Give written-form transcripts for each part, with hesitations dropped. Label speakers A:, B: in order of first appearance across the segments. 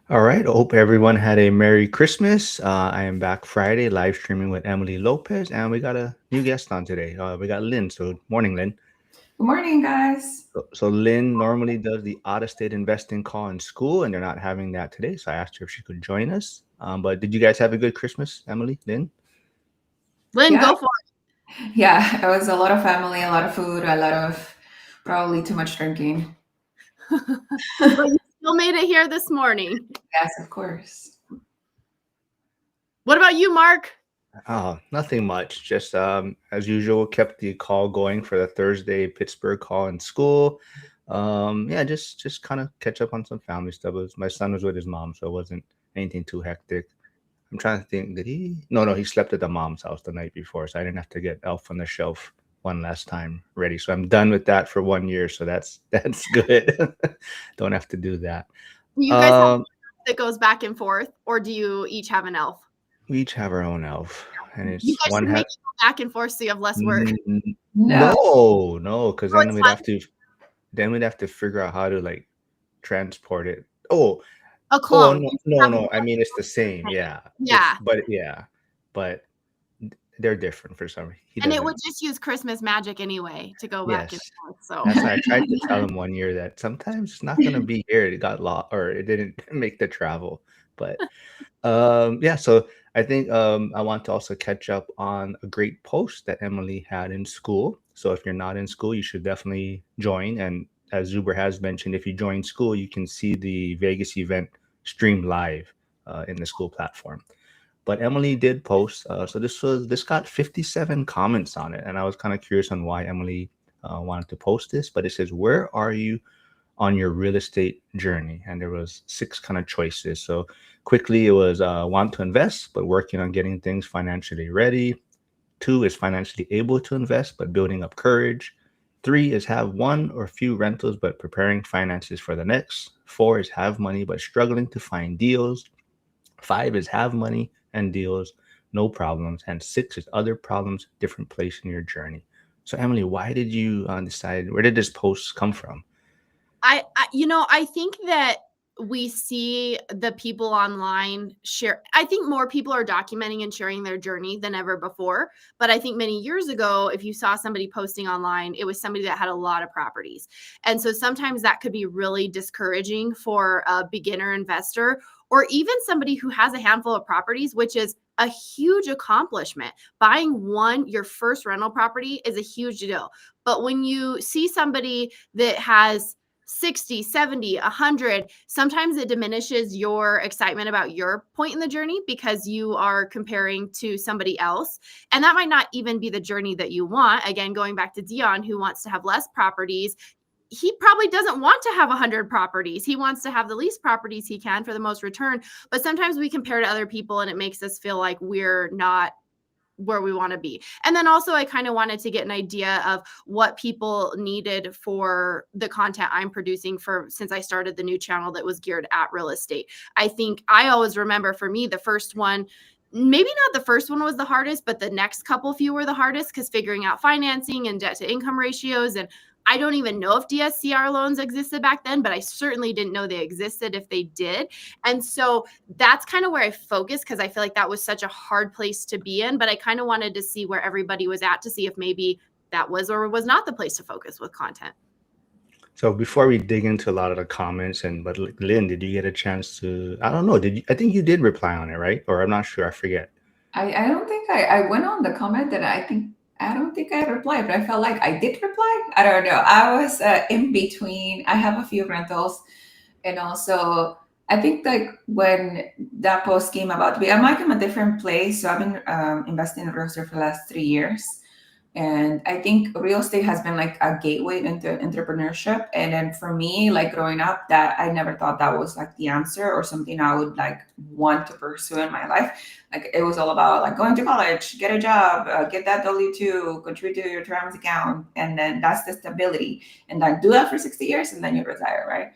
A: All right. I hope everyone had a Merry Christmas. I am back Friday live streaming with Emily Lopez, and we got a new guest on today. We got Lynn. So, morning, Lynn.
B: Good morning, guys.
A: So Lynn normally does the out of state investing call in school, and they're not having that today. So, I asked her if she could join us. But did you guys have a good Christmas, Emily, Lynn?
C: Lynn,
B: Yeah,
C: go for
B: yeah, it was a lot of family, a lot of food, a lot of probably too much drinking.
C: it. But you still made it here this morning.
B: Yes, of course.
C: What about you, Mark?
A: Oh, nothing much. Just as usual, kept the call going for the Thursday Pittsburgh call in school. Yeah, just kind of catch up on some family stuff. My son was with his mom, so it wasn't anything too hectic. I'm trying to think. Did he? No, no, he slept at the mom's house the night before, so I didn't have to get Elf on the Shelf one last time ready. So I'm done with that for 1 year. So that's good. Don't have to do that.
C: Do you guys have
A: Um,
C: that goes back and forth, or do you each have an elf?
A: we each have our own elf, and
C: You
A: it's
C: guys
A: one
C: should
A: hat.
C: make it go back and forth so you have less work.
B: No,
A: No, no, because
C: Oh,
A: then
C: it's
A: we'd
C: fun.
A: have to figure out how to like transport it. Oh,
C: A
A: oh
C: clone.
A: no,
C: You should
A: no,
C: have
A: no.
C: one
A: I mean, it's the same.
C: thing.
A: Yeah,
C: Yeah.
A: but they're different for some reason. He
C: And it would
A: doesn't.
C: just use Christmas magic anyway to go back and
A: Yes,
C: forth. So
A: that's why I tried to tell him 1 year that sometimes it's not gonna be here. It got lost or it didn't make the travel. But yeah, so I think I want to also catch up on a great post that Emily had in school. So if you're not in school, you should definitely join. And as Zuber has mentioned, if you join school, you can see the Vegas event streamed live in the school platform. But Emily did post, so this got 57 comments on it, and I was kind of curious on why Emily wanted to post this. But it says, "Where are you on your real estate journey?" And there was six kind of choices. So quickly, it was want to invest but working on getting things financially ready. Two is financially able to invest but building up courage. Three is have one or few rentals but preparing finances for the next. Four is have money but struggling to find deals. Five is have money and deals, no problems. And six is other problems, different place in your journey. So Emily, why did you decide? Where did this post come from?
C: I think that we see the people online share. I think more people are documenting and sharing their journey than ever before. But I think many years ago, if you saw somebody posting online, it was somebody that had a lot of properties. And so sometimes that could be really discouraging for a beginner investor or even somebody who has a handful of properties, which is a huge accomplishment. Buying your first rental property is a huge deal. But when you see somebody that has 60, 70, 100, sometimes it diminishes your excitement about your point in the journey because you are comparing to somebody else. And that might not even be the journey that you want. Again, going back to Dion, who wants to have less properties, he probably doesn't want to have 100 properties. He wants to have the least properties he can for the most return. But sometimes we compare to other people and it makes us feel like we're not where we want to be. And then also I kind of wanted to get an idea of what people needed for the content I'm producing for since I started the new channel that was geared at real estate. I think I always remember for me the first one, maybe not the first one was the hardest, but the next few were the hardest because figuring out financing and debt to income ratios. And I don't even know if DSCR loans existed back then, but I certainly didn't know they existed if they did. And so that's kind of where I focused because I feel like that was such a hard place to be in. But I kind of wanted to see where everybody was at to see if maybe that was or was not the place to focus with content.
A: So before we dig into a lot of the comments, but Lynn, did you get a chance to? I don't know. Did you? I think you did reply on it, right? Or I'm not sure. I forget.
B: I don't think I went on the comment and I don't think I replied, but I felt like I did reply. I don't know. I was in between. I have a few rentals, and also I think like when that post came about, I'm like in a different place. So I've been investing in real estate for the last 3 years. And I think real estate has been like a gateway into entrepreneurship. And then for me, like growing up, that I never thought that was like the answer or something I would like want to pursue in my life. Like it was all about like going to college, get a job, get that W-2, contribute to your retirement account, and then that's the stability. And then do that for 60 years, and then you retire, right?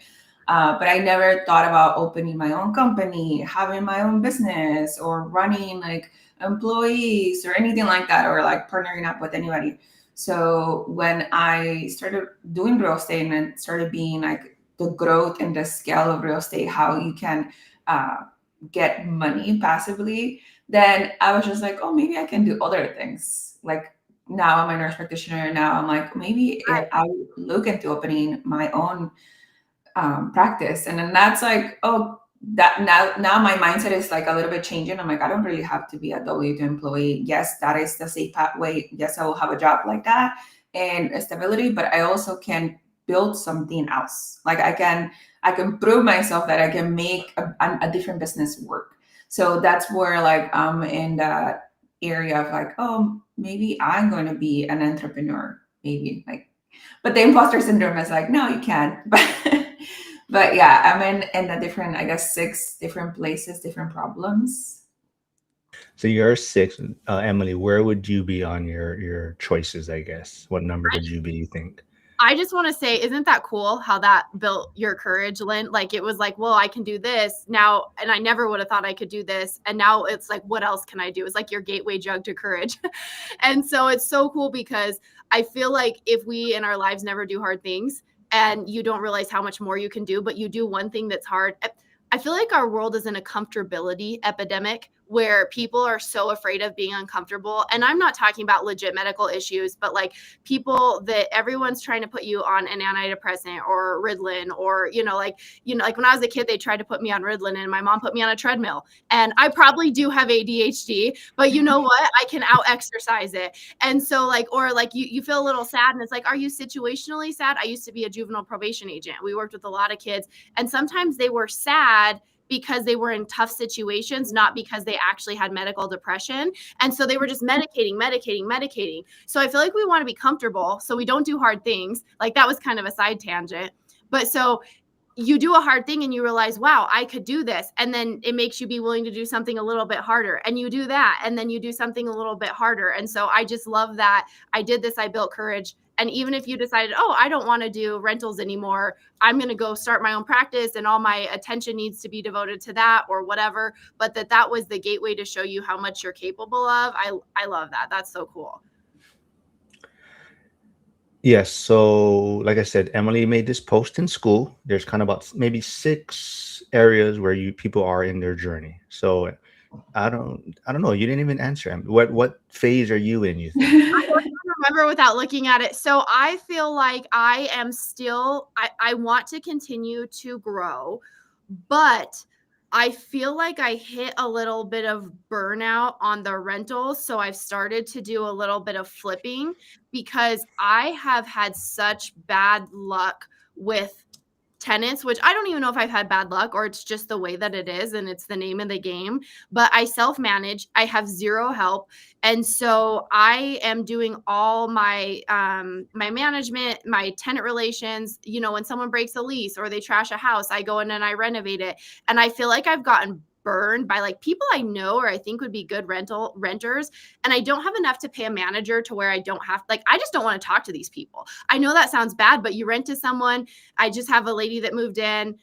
B: But I never thought about opening my own company, having my own business, or running like employees or anything like that, or like partnering up with anybody. So when I started doing real estate and it started being like the growth and the scale of real estate, how you can get money passively, then I was just like, oh, maybe I can do other things. Like now I'm a nurse practitioner. Now I'm like, maybe if I look into opening my own practice. And then that's like, oh, that now my mindset is like a little bit changing. I'm like, I don't really have to be a W2 employee. Yes, that is the safe pathway. Yes, I will have a job like that and stability, but I also can build something else. Like I can prove myself that I can make a different business work. So that's where like I'm in that area of like, oh, maybe I'm going to be an entrepreneur. Maybe like, but the imposter syndrome is like, no, you can't. But yeah, I'm in a different, I guess, 6 different places, different problems.
A: So you're 6, Emily. Where would you be on your choices? I guess what number would you be? You think?
C: I just want to say, isn't that cool how that built your courage, Lynn? Like it was like, well, I can do this now, and I never would have thought I could do this, and now it's like, what else can I do? It's like your gateway drug to courage. And so it's so cool because I feel like if we in our lives never do hard things and you don't realize how much more you can do, but you do one thing that's hard. I feel like our world is in a comfortability epidemic where people are so afraid of being uncomfortable. And I'm not talking about legit medical issues, but like people that everyone's trying to put you on an antidepressant or Ritalin, or, like when I was a kid, they tried to put me on Ritalin and my mom put me on a treadmill. And I probably do have ADHD, but you know what? I can out exercise it. And so or you feel a little sad and it's like, are you situationally sad? I used to be a juvenile probation agent. We worked with a lot of kids and sometimes they were sad because they were in tough situations, not because they actually had medical depression. And so they were just medicating. So I feel like we want to be comfortable so we don't do hard things. Like that was kind of a side tangent. But so you do a hard thing and you realize, wow, I could do this. And then it makes you be willing to do something a little bit harder. And you do that. And then you do something a little bit harder. And so I just love that I did this. I built courage. And even if you decided, oh, I don't want to do rentals anymore, I'm going to go start my own practice and all my attention needs to be devoted to that or whatever. But that was the gateway to show you how much you're capable of. I love that. That's so cool.
A: Yes. So, like I said, Emily made this post in SKOOL. There's kind of about maybe 6 areas where people are in their journey. So, I don't know. You didn't even answer. What phase are you in? You think?
C: I don't remember without looking at it. So I feel like I am still. I want to continue to grow, but I feel like I hit a little bit of burnout on the rentals. So I've started to do a little bit of flipping because I have had such bad luck with tenants, which I don't even know if I've had bad luck or it's just the way that it is and it's the name of the game. But I self-manage. I have zero help. And so I am doing all my my management, my tenant relations. When someone breaks a lease or they trash a house, I go in and I renovate it. And I feel like I've gotten burned by like people I know or I think would be good renters. And I don't have enough to pay a manager to where I don't have, I just don't want to talk to these people. I know that sounds bad, but you rent to someone. I just have a lady that moved in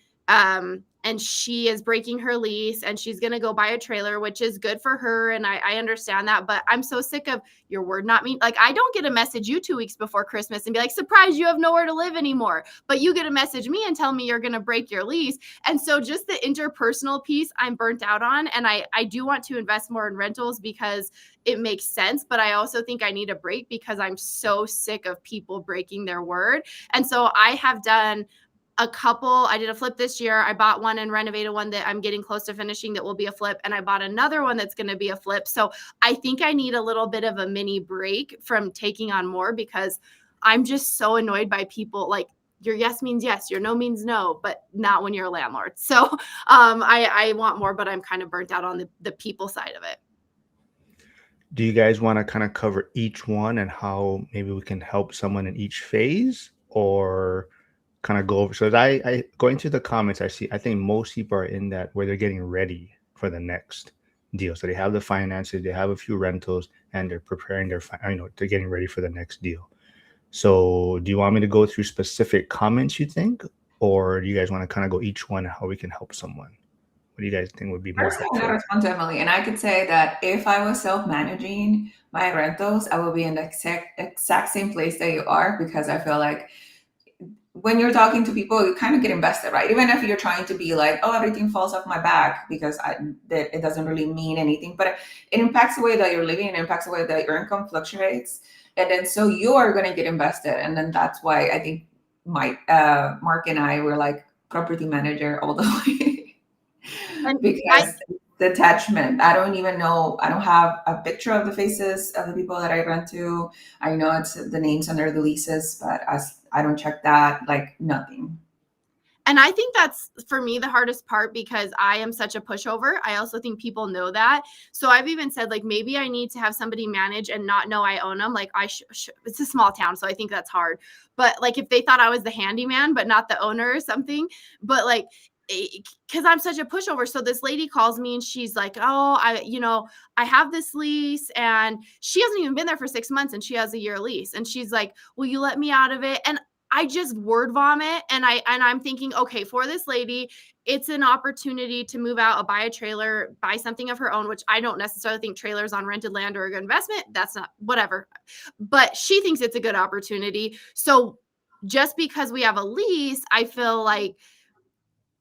C: and she is breaking her lease and she's going to go buy a trailer, which is good for her. And I understand that, but I'm so sick of your word not me. Like I don't get a message you 2 weeks before Christmas and be like, surprise, you have nowhere to live anymore. But you get a message me and tell me you're going to break your lease. And so just the interpersonal piece I'm burnt out on. And I do want to invest more in rentals because it makes sense. But I also think I need a break because I'm so sick of people breaking their word. And so I have done I did a flip this year. I bought one and renovated one that I'm getting close to finishing that will be a flip. And I bought another one that's going to be a flip. So I think I need a little bit of a mini break from taking on more because I'm just so annoyed by people. Like your yes means yes, your no means no, but not when you're a landlord. So I want more, but I'm kind of burnt out on the people side of it.
A: Do you guys want to kind of cover each one and how maybe we can help someone in each phase, or kind of go over? So as I going through the comments, I think most people are in that where they're getting ready for the next deal. So they have the finances, they have a few rentals, and they're preparing they're getting ready for the next deal. So do you want me to go through specific comments, you think, or do you guys want to kind of go each one and how we can help someone? What do you guys think would be more helpful?
B: I'm going to respond to Emily, and I could say that if I was self-managing my rentals, I would be in the exact same place that you are, because I feel like when you're talking to people, you kind of get invested, right? Even if you're trying to be like, oh, everything falls off my back, because that it doesn't really mean anything, but it impacts the way that you're living, it impacts the way that your income fluctuates. And then so you are going to get invested. And then that's why I think Mark and I were like property manager all the way.
C: And
B: Because the attachment, I don't even know, I don't have a picture of the faces of the people that I rent to. I know it's the names under the leases, but I don't check that, like nothing.
C: And I think that's, for me, the hardest part, because I am such a pushover. I also think people know that. So I've even said, like, maybe I need to have somebody manage and not know I own them. Like, it's a small town, so I think that's hard. But like, if they thought I was the handyman, but not the owner or something, but like, because I'm such a pushover. So this lady calls me and she's like, oh, I have this lease, and she hasn't even been there for 6 months, and she has a year lease. And she's like, will you let me out of it? And I just word vomit, and I'm thinking, okay, for this lady, it's an opportunity to move out, buy a trailer, buy something of her own, which I don't necessarily think trailers on rented land are a good investment. That's not, whatever. But she thinks it's a good opportunity. So just because we have a lease, I feel like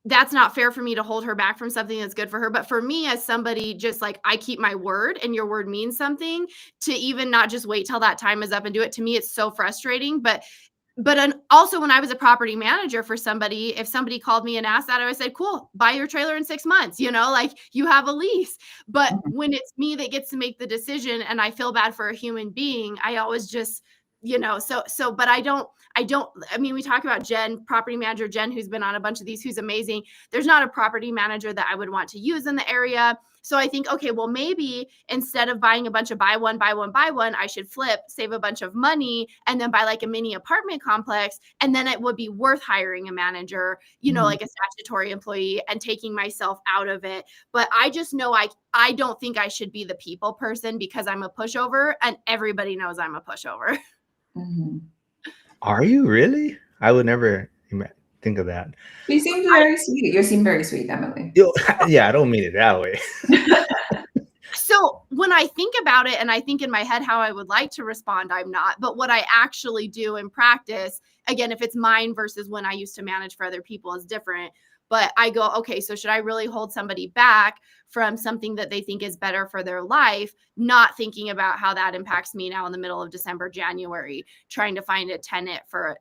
C: that's not fair for me to hold her back from something that's good for her. But for me, as somebody, just like, I keep my word, and your word means something, to even not just wait till that time is up and do it. To me, it's so frustrating. But also, when I was a property manager for somebody, if somebody called me and asked that, I would say, cool, buy your trailer in 6 months, like, you have a lease. But when it's me that gets to make the decision, and I feel bad for a human being, I always just, but I mean, we talk about Jen, property manager Jen, who's been on a bunch of these, who's amazing. There's not a property manager that I would want to use in the area. So I think, okay, well, maybe instead of buying a bunch of buy one, I should flip, save a bunch of money, and then buy like a mini apartment complex. And then it would be worth hiring a manager, like a statutory employee, and taking myself out of it. But I just know I don't think I should be the people person, because I'm a pushover, and everybody knows I'm a pushover.
B: Mm-hmm.
A: Are you really? I would never think of that.
B: You seem very sweet. You seem very sweet, Emily.
A: Yeah, I don't mean it that way.
C: So when I think about it, and I think in my head how I would like to respond, I'm not. But what I actually do in practice, again, if it's mine versus when I used to manage for other people, is different. But I go, okay, so should I really hold somebody back from something that they think is better for their life, not thinking about how that impacts me now in the middle of December, January, trying to find a tenant for,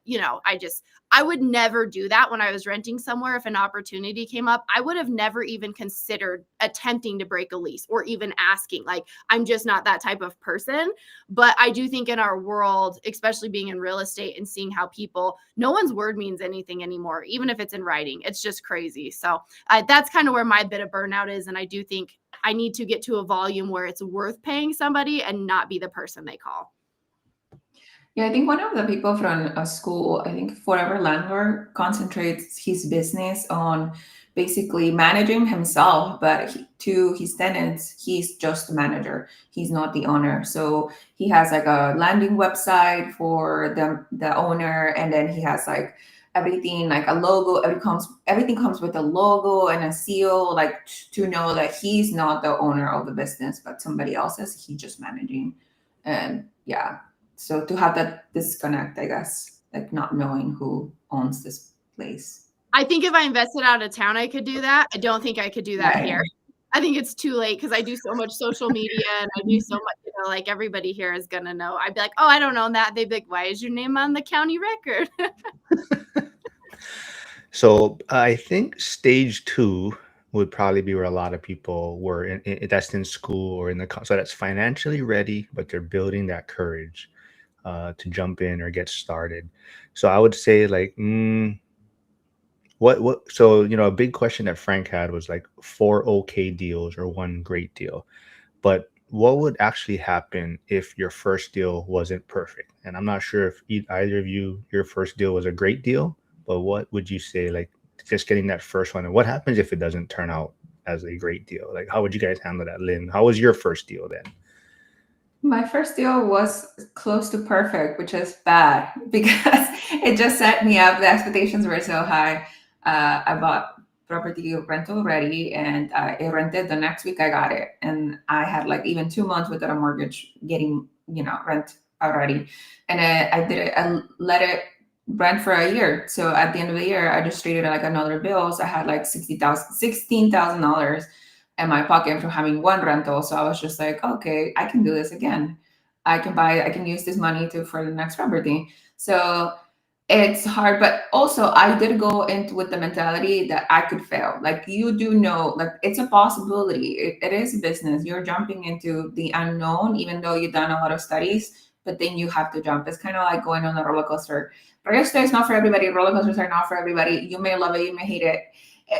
C: I would never do that when I was renting somewhere. If an opportunity came up, I would have never even considered attempting to break a lease or even asking. Like, I'm just not that type of person. But I do think in our world, especially being in real estate and seeing how no one's word means anything anymore, even if it's in writing. It's just crazy. So that's kind of where my bit of burnout is. And I do think I need to get to a volume where it's worth paying somebody and not be the person they call.
B: Yeah, I think one of the people from a SKOOL, I think Forever Landlord, concentrates his business on basically managing himself, but to his tenants, he's just the manager. He's not the owner. So he has like a landing website for the owner, and then he has like everything, like a logo. Everything comes with a logo and a seal, like to know that he's not the owner of the business, but somebody else is. He's just managing, and yeah. So to have that disconnect, I guess, like not knowing who owns this place.
C: I think if I invested out of town, I could do that. I don't think I could do that here. I think it's too late, because I do so much social media, and I do so much, like, everybody here is going to know. I'd be like, oh, I don't own that. They'd be like, why is your name on the county record?
A: So I think stage 2 would probably be where a lot of people were that's in school or so that's financially ready, but they're building that courage to jump in or get started. So I would say, like, so a big question that Frank had was like 4 okay deals or 1 great deal. But what would actually happen if your first deal wasn't perfect? And I'm not sure if either of you, your first deal was a great deal, but what would you say, like, just getting that first one? And what happens if it doesn't turn out as a great deal? Like, how would you guys handle that, Lynn? How was your first deal then?
B: My first deal was close to perfect, which is bad because it just set me up. The expectations were so high. I bought property rental ready, and it rented the next week I got it. And I had like even 2 months without a mortgage getting, rent already. And I did it. I let it rent for a year. So at the end of the year, I just treated it like another bill. So I had like $16,000 in my pocket from having one rental. So I was just like, okay, I can do this again. I can use this money to for the next property. So it's hard, but also I did go into with the mentality that I could fail. Like you do know, like it's a possibility. It is business. You're jumping into the unknown, even though you've done a lot of studies, but then you have to jump. It's kind of like going on a roller coaster. Roller coaster is not for everybody. Roller coasters are not for everybody. You may love it, you may hate it.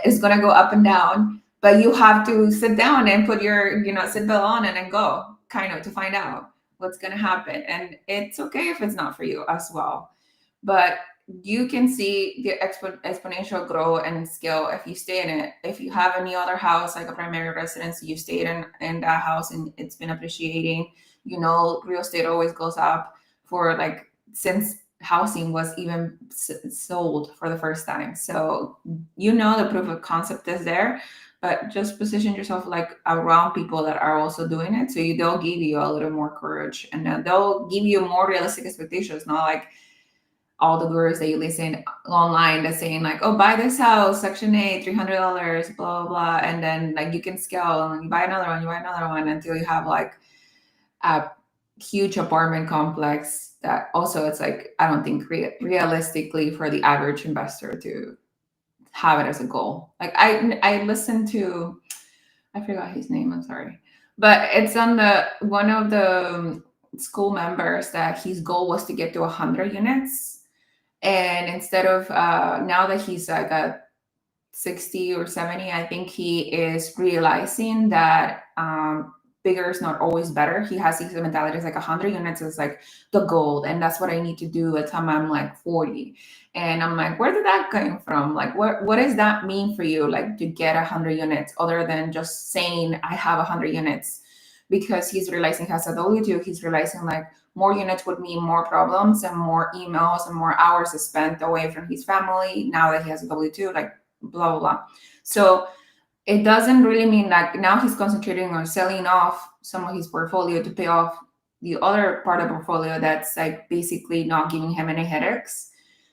B: It's gonna go up and down, but you have to sit down and put your, seatbelt on and then go, kind of to find out what's gonna happen. And it's okay if it's not for you as well, but you can see the exponential growth and scale if you stay in it. If you have any other house like a primary residence, you stayed in that house and it's been appreciating. Real estate always goes up for like since housing was even sold for the first time. So the proof of concept is there, but just position yourself like around people that are also doing it, so they'll give you a little more courage, and then they'll give you more realistic expectations, not like all the gurus that you listen online that's saying like, oh, buy this house, Section 8, $300, blah, blah, blah. And then like you can scale and you buy another one until you have like a huge apartment complex that also it's like, I don't think realistically for the average investor to have it as a goal. Like I listened to, I forgot his name, I'm sorry. But it's on one of the SKOOL members that his goal was to get to 100 units, and instead of now that he's like a 60 or 70, I think he is realizing that bigger is not always better. He has these mentalities like 100 units is like the goal, and that's what I need to do at the time I'm like 40. And I'm like, where did that come from? Like, what does that mean for you, like to get 100 units, other than just saying I have 100 units? Because he's realizing he has a W2, he's realizing like more units would mean more problems and more emails and more hours spent away from his family now that he has a W2, like blah, blah, blah. So it doesn't really mean like now he's concentrating on selling off some of his portfolio to pay off the other part of the portfolio that's like basically not giving him any headaches.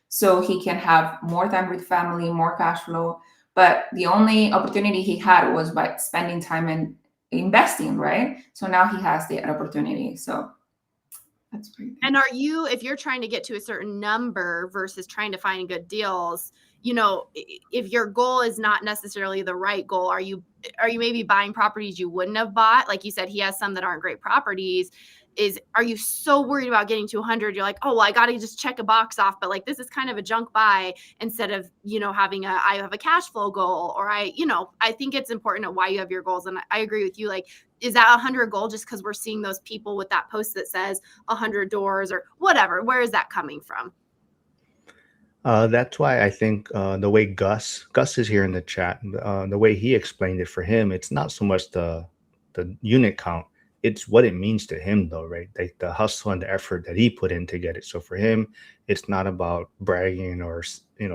B: So he can have more time with family, more cash flow. But the only opportunity he had was by spending time in investing, right? So now he has the opportunity. So that's pretty.
C: And if you're trying to get to a certain number versus trying to find good deals, if your goal is not necessarily the right goal, are you maybe buying properties you wouldn't have bought? Like you said, he has some that aren't great properties. Are you so worried about getting to 100? You're like, oh, well, I got to just check a box off, but like, this is kind of a junk buy, instead of, having I have a cash flow goal, or I think it's important at why you have your goals. And I agree with you. Like, is that 100 goal just because we're seeing those people with that post that says 100 doors or whatever? Where is that coming from?
A: That's why I think the way Gus is here in the chat, the way he explained it, for him, it's not so much the unit count, it's what it means to him, though, right? Like the hustle and the effort that he put in to get it. So for him, it's not about bragging or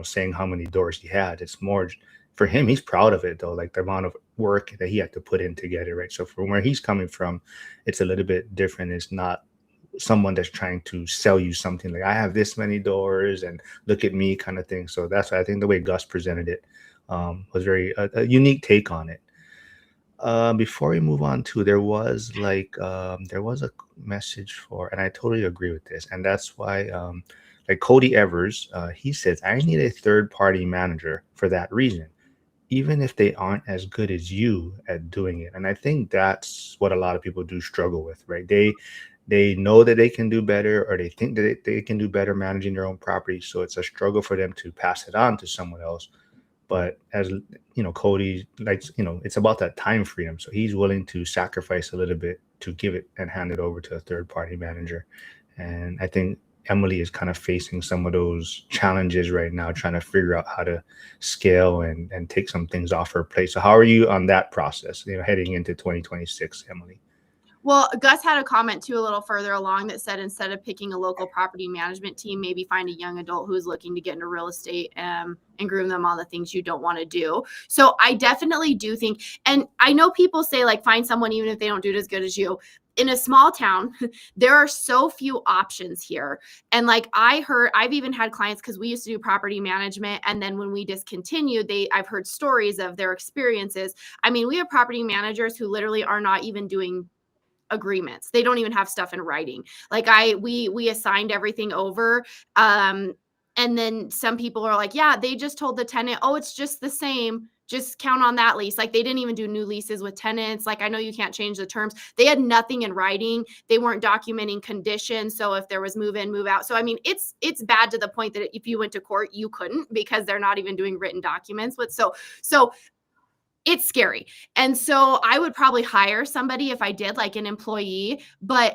A: saying how many doors he had. It's more for him, he's proud of it, though, like the amount of work that he had to put in to get it, right? So from where he's coming from, it's a little bit different. It's not someone that's trying to sell you something like, I have this many doors and look at me, kind of thing. So that's why I think the way Gus presented it was very a unique take on it. Before we move on to, there was a message for, and I totally agree with this, and that's why like Cody Evers, he says, I need a third party manager for that reason, even if they aren't as good as you at doing it. And I think that's what a lot of people do struggle with, right? They know that they can do better, or they think that they can do better managing their own property. So it's a struggle for them to pass it on to someone else. But as Cody likes, it's about that time freedom. So he's willing to sacrifice a little bit to give it and hand it over to a third party manager. And I think Emily is kind of facing some of those challenges right now, trying to figure out how to scale and take some things off her plate. So how are you on that process, heading into 2026, Emily?
C: Well, Gus had a comment too a little further along that said instead of picking a local property management team, maybe find a young adult who's looking to get into real estate and groom them on the things you don't want to do. So I definitely do think, and I know people say like find someone even if they don't do it as good as you. In a small town, there are so few options here. And like I've even had clients, because we used to do property management, and then when we discontinued, I've heard stories of their experiences. I mean, we have property managers who literally are not even doing agreements. They don't even have stuff in writing. Like we assigned everything over. And then some people are like, yeah, they just told the tenant, oh, it's just the same. Just count on that lease. Like they didn't even do new leases with tenants. Like I know you can't change the terms. They had nothing in writing. They weren't documenting conditions. So if there was move in, move out. So I mean, it's bad to the point that if you went to court, you couldn't, because they're not even doing written documents with. So it's scary. And so I would probably hire somebody if I did, like an employee. But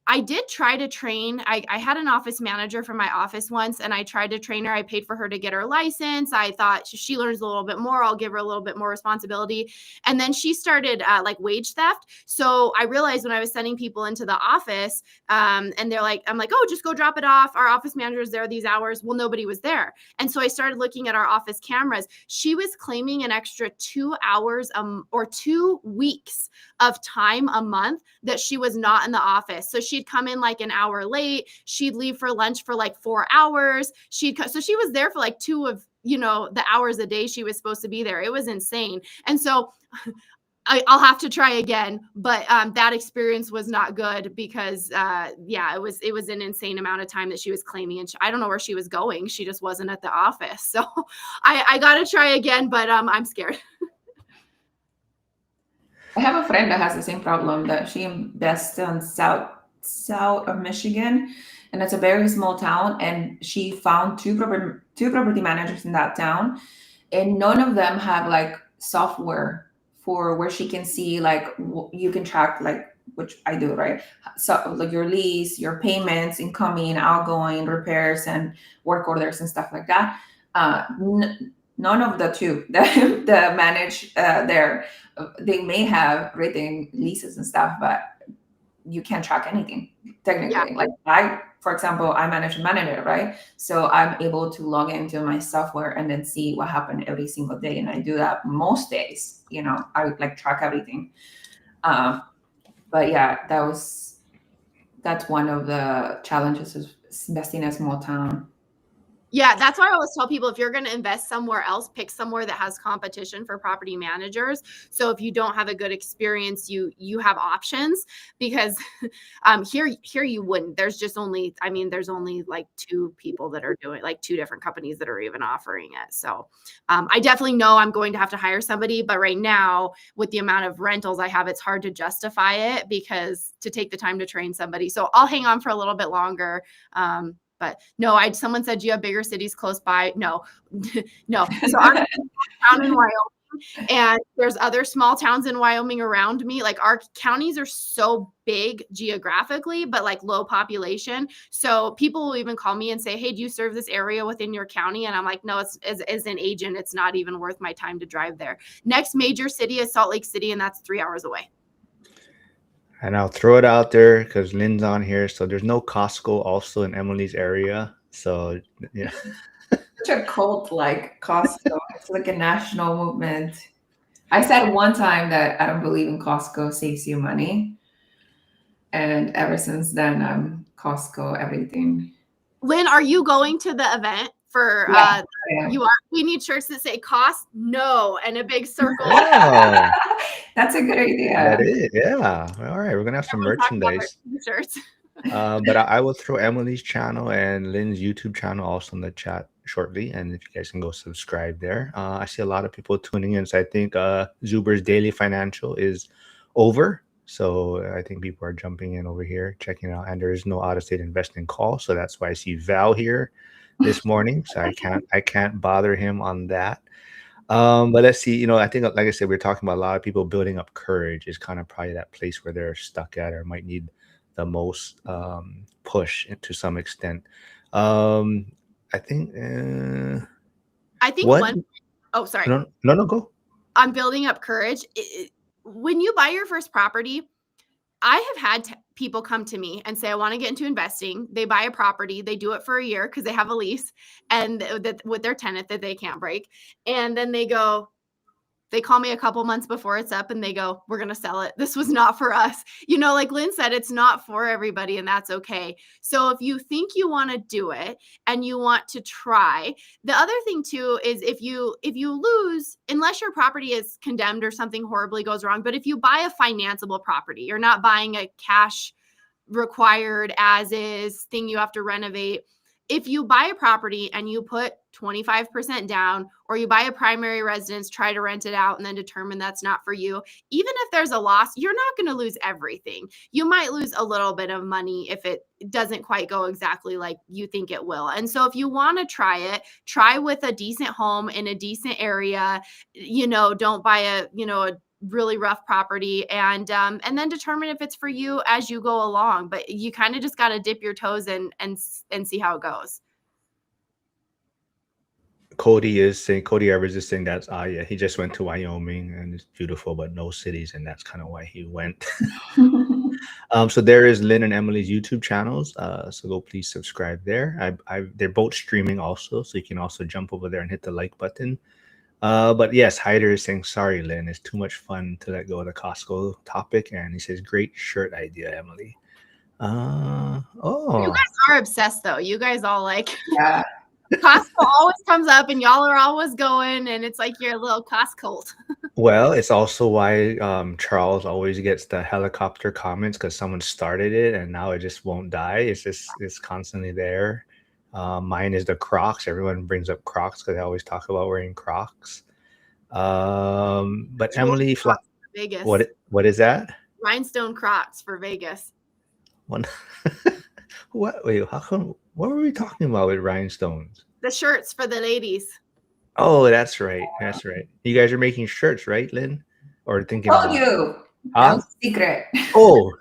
C: I did try to train. I had an office manager for my office once, and I tried to train her. I paid for her to get her license. I thought she learns a little bit more, I'll give her a little bit more responsibility. And then she started like wage theft. So I realized when I was sending people into the office and I'm like, oh, just go drop it off. Our office manager is there these hours. Well, nobody was there. And so I started looking at our office cameras. She was claiming an extra 2 hours or 2 weeks of time a month that she was not in the office. So she'd come in like an hour late. She'd leave for lunch for like 4 hours. So she was there for like 2 of, the hours a day she was supposed to be there. It was insane. And so I'll have to try again, but that experience was not good because, it was an insane amount of time that she was claiming, and I don't know where she was going. She just wasn't at the office. So I got to try again, but I'm scared.
B: I have a friend that has the same problem, that she invests in south of Michigan, and it's a very small town. And she found two property managers in that town, and none of them have like software for where she can see like you can track, like, which I do, right? So like your lease, your payments, incoming, outgoing, repairs, and work orders and stuff like that. None of the two that manage there, they may have written leases and stuff, but you can't track anything technically.
C: Yeah.
B: Like for example, I manage a manager, right? So I'm able to log into my software and then see what happened every single day. And I do that most days, I would like track everything. But yeah, that's one of the challenges of investing in a small town.
C: Yeah, that's why I always tell people, if you're going to invest somewhere else, pick somewhere that has competition for property managers. So if you don't have a good experience, you have options, because here you wouldn't. There's only like 2 people that are doing, like 2 different companies that are even offering it. So I definitely know I'm going to have to hire somebody, but right now with the amount of rentals I have, it's hard to justify it because to take the time to train somebody. So I'll hang on for a little bit longer. But no, someone said, do you have bigger cities close by? No, no. So I'm down in Wyoming, and there's other small towns in Wyoming around me. Like our counties are so big geographically, but like low population. So people will even call me and say, hey, do you serve this area within your county? And I'm like, no, it's as an agent, it's not even worth my time to drive there. Next major city is Salt Lake City, and that's 3 hours away.
A: And I'll throw it out there because Lynn's on here. So there's no Costco also in Emily's area. So, yeah.
B: Such a cult like Costco. It's like a national movement. I said one time that I don't believe in Costco saves you money. And ever since then, Costco everything.
C: Lynn, are you going to the event for you are? We need shirts that say cost no and a big circle.
A: Oh,
B: that's a good idea.
A: That is, yeah. All right, we're gonna have some merchandise.
C: Shirts.
A: But I will throw Emily's channel and Lynn's YouTube channel also in the chat shortly, and if you guys can go subscribe there. I see a lot of people tuning in, so I think Zuber's Daily Financial is over. So I think people are jumping in over here, checking it out, and there is no out-of-state investing call, so that's why I see Val here this morning. So I can't bother him on that. But let's see. I think, like I said, we're talking about a lot of people building up courage is kind of probably that place where they're stuck at or might need the most push to some extent. I think.
C: What? Oh, sorry.
A: No, go.
C: I'm building up courage. When you buy your first property, I have had people come to me and say, I want to get into investing. They buy a property, they do it for a year because they have a lease and with their tenant that they can't break. And then they call me a couple months before it's up and they go, we're going to sell it. This was not for us. Like Lynn said, it's not for everybody and that's okay. So if you think you want to do it and you want to try, the other thing too is if you lose, unless your property is condemned or something horribly goes wrong, but if you buy a financeable property, you're not buying a cash required as is thing you have to renovate. If you buy a property and you put 25% down, or you buy a primary residence, try to rent it out and then determine that's not for you, even if there's a loss, you're not going to lose everything. You might lose a little bit of money if it doesn't quite go exactly like you think it will. And so if you want to try it, try with a decent home in a decent area. Don't buy a really rough property and then determine if it's for you as you go along. But you kind of just got to dip your toes in and see how it goes.
A: Cody Evers is saying that's yeah, he just went to Wyoming and it's beautiful, but no cities, and that's kind of why he went. So there is Lynn and Emily's YouTube channels. So go please subscribe there. They're both streaming also, so you can also jump over there and hit the like button. But yes, Hyder is saying, sorry, Lynn, it's too much fun to let go of the Costco topic. And he says, great shirt idea, Emily.
C: You guys are obsessed though. You guys all
B: Yeah.
C: Costco always comes up and y'all are always going and it's like you're a little Costco cult.
A: Well, it's also why Charles always gets the helicopter comments, because someone started it and now it just won't die. It's constantly there. Mine is the Crocs. Everyone brings up Crocs because I always talk about wearing Crocs. But Emily,
C: Vegas.
A: What is that?
C: Rhinestone Crocs for Vegas.
A: What? Wait, how come? What were we talking about with rhinestones?
C: The shirts for the ladies.
A: Oh, that's right. That's right. You guys are making shirts, right, Lynn? Or thinking
B: Oh,
A: about
B: you.
A: Huh?
B: That was secret.
A: Oh.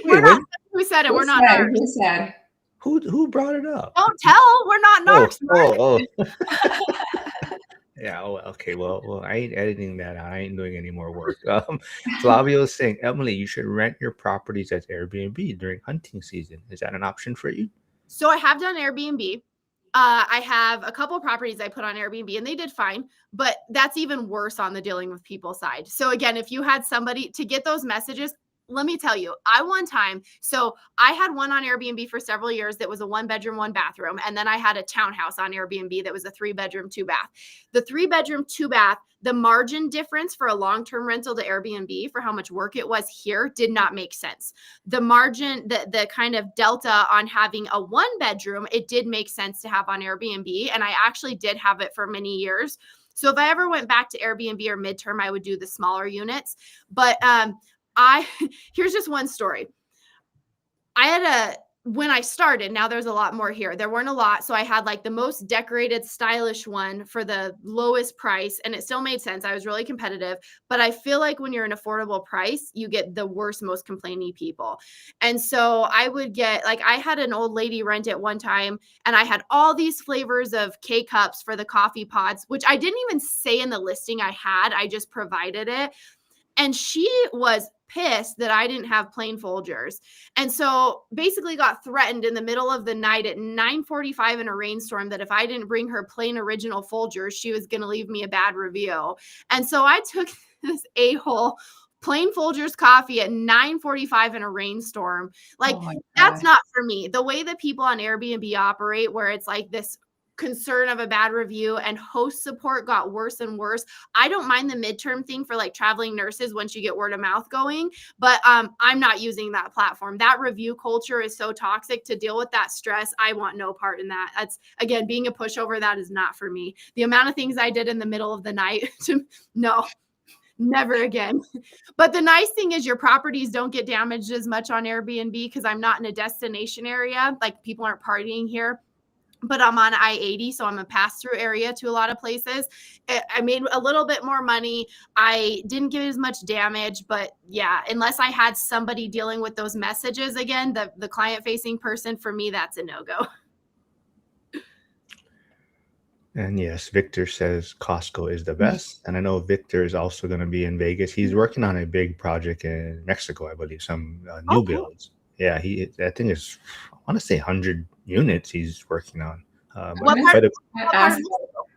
C: We're not. Who said it? We're not narcs.
B: Who said?
A: Who brought it up?
C: Don't tell. We're not narcs.
A: Oh. Yeah. Oh, okay. Well, I ain't editing that out. I ain't doing any more work. Flavio is saying, Emily, you should rent your properties as Airbnb during hunting season. Is that an option for you?
C: So I have done Airbnb. I have a couple properties I put on Airbnb and they did fine, but that's even worse on the dealing with people side. So again, if you had somebody to get those messages, let me tell you, so I had one on Airbnb for several years that was a 1-bedroom, 1-bathroom. And then I had a townhouse on Airbnb that was a 3-bedroom, 2-bath. The 3-bedroom, 2-bath, the margin difference for a long-term rental to Airbnb for how much work it was here did not make sense. The margin, the kind of delta on having a 1-bedroom, it did make sense to have on Airbnb. And I actually did have it for many years. So if I ever went back to Airbnb or midterm, I would do the smaller units. But here's just one story. When I started, now there's a lot more here. There weren't a lot. So I had like the most decorated, stylish one for the lowest price. And it still made sense. I was really competitive. But I feel like when you're an affordable price, you get the worst, most complaining people. And so I would get, like, I had an old lady rent it one time and I had all these flavors of K-cups for the coffee pods, which I didn't even say in the listing I had. I just provided it. And she was pissed that I didn't have plain Folgers. And so basically got threatened in the middle of the night at 9:45 in a rainstorm that if I didn't bring her plain original Folgers, she was going to leave me a bad review. And so I took this a-hole plain Folgers coffee at 9:45 in a rainstorm. Like, that's not for me. The way that people on Airbnb operate, where it's like this concern of a bad review and host support got worse and worse. I don't mind the midterm thing for like traveling nurses once you get word of mouth going, but I'm not using that platform. That review culture is so toxic. To deal with that stress, I want no part in that. That's, again, being a pushover, that is not for me. The amount of things I did in the middle of the night no, never again. But the nice thing is your properties don't get damaged as much on Airbnb because I'm not in a destination area. Like, people aren't partying here. But I'm on I-80, so I'm a pass-through area to a lot of places. I made a little bit more money. I didn't get as much damage, but yeah, unless I had somebody dealing with those messages again, the client-facing person, for me, that's a no-go.
A: And yes, Victor says Costco is the best. And I know Victor is also going to be in Vegas. He's working on a big project in Mexico, I believe, some new
C: Oh, cool.
A: builds. Yeah, I think it's, I want to say 100 units he's working on. But
C: What
B: Let me
C: part?
A: incredible.
C: What part of
B: ask,
C: Mexico?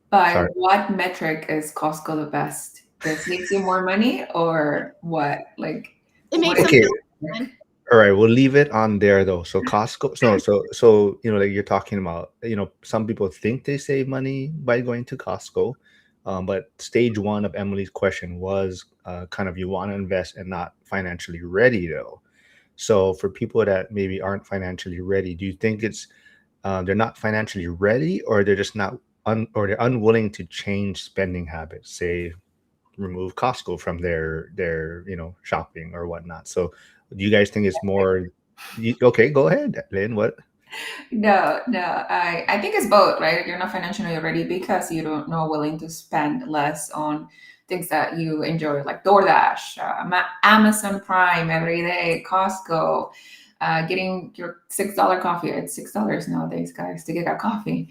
B: by
A: Sorry.
B: what metric is Costco the best? This makes you more money or what? Like,
C: It
B: what
C: makes
B: is
C: them
A: Okay.
C: feel
B: the metric?
C: good.
A: All right, we'll leave it on there though. So Costco, no, so like you're talking about, some people think they save money by going to Costco, but stage one of Emily's question was kind of you want to invest and not financially ready though. So for people that maybe aren't financially ready, do you think it's they're not financially ready, or they're just not or they're unwilling to change spending habits? Say remove Costco from their shopping or whatnot. So do you guys think it's more okay, go ahead, Lynn. What?
B: No, no. I think it's both, right? You're not financially ready because you don't know willing to spend less on things that you enjoy, like DoorDash, Amazon Prime every day, Costco, getting your $6 coffee. It's $6 nowadays, guys, to get a coffee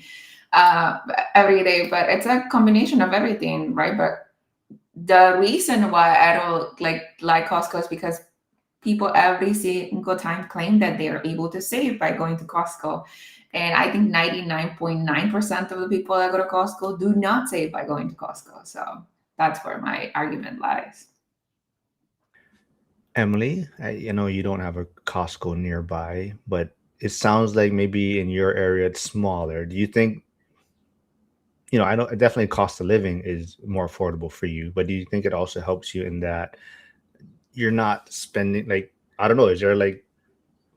B: uh, every day. But it's a combination of everything, right? But the reason why I don't like Costco is because people every single time claim that they are able to save by going to Costco. And I think 99.9% of the people that go to Costco do not save by going to Costco. So that's where my argument lies.
A: Emily, I know you don't have a Costco nearby, but it sounds like maybe in your area it's smaller. Do you think, I know definitely cost of living is more affordable for you, but do you think it also helps you in that you're not spending, like, I don't know, is there like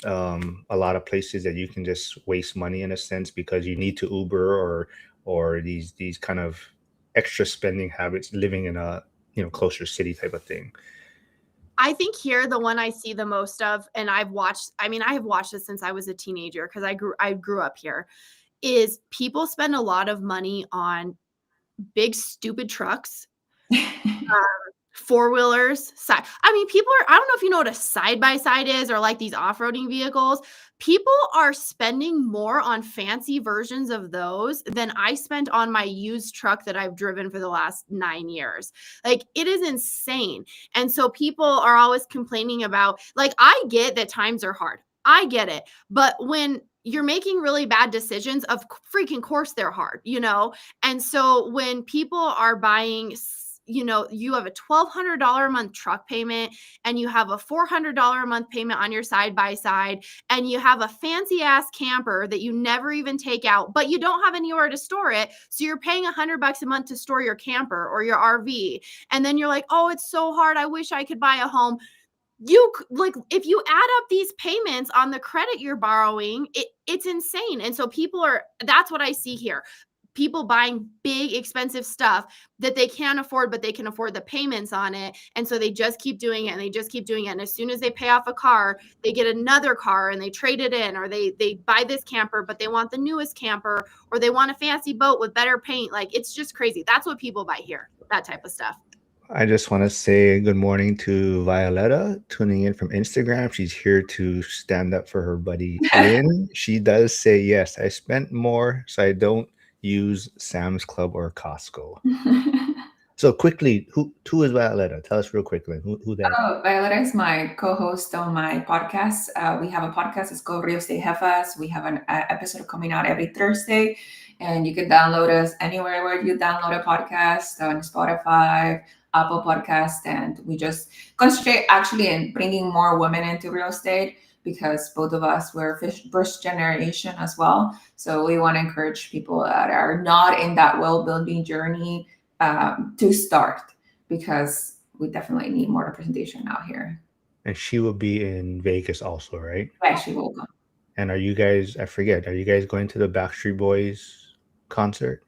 A: a lot of places that you can just waste money in a sense because you need to Uber, or these kind of extra spending habits living in a closer city type of thing?
C: I think here the one I see the most of, and I have watched this since I was a teenager because I grew up here, is people spend a lot of money on big stupid trucks, four-wheelers. I mean, people are, I don't know if you know what a side-by-side is, or like these off-roading vehicles. People are spending more on fancy versions of those than I spent on my used truck that I've driven for the last 9 years. Like, it is insane. And so people are always complaining about, like, I get that times are hard. I get it. But when you're making really bad decisions, of freaking course they're hard, you know? And so when people are buying, you have a $1,200 a month truck payment, and you have a $400 a month payment on your side by side, and you have a fancy ass camper that you never even take out, but you don't have anywhere to store it. So you're paying $100 a month to store your camper or your RV. And then you're like, oh, it's so hard. I wish I could buy a home. Like, if you add up these payments on the credit you're borrowing, it's insane. And so that's what I see here. People buying big expensive stuff that they can't afford, but they can afford the payments on it. And so they just keep doing it, and they just keep doing it. And as soon as they pay off a car, they get another car and they trade it in, or they buy this camper, but they want the newest camper, or they want a fancy boat with better paint. Like, it's just crazy. That's what people buy here, that type of stuff.
A: I just want to say good morning to Violetta tuning in from Instagram. She's here to stand up for her buddy Lynn. She does say, yes, I spent more, so I don't use Sam's Club or Costco. So quickly, who is Violetta? Tell us real quickly who that is.
B: Oh, Violeta is my co-host on my podcast. We have a podcast. It's called Real Estate Jefas. We have an episode coming out every Thursday, and you can download us anywhere where you download a podcast, on Spotify, Apple Podcast, and we just concentrate actually in bringing more women into real estate because both of us were first generation as well. So we want to encourage people that are not in that well building journey to start, because we definitely need more representation out here.
A: And she will be in Vegas also, right?
B: Actually, will come.
A: And are you guys, I forget, are you guys going to the Backstreet Boys concert?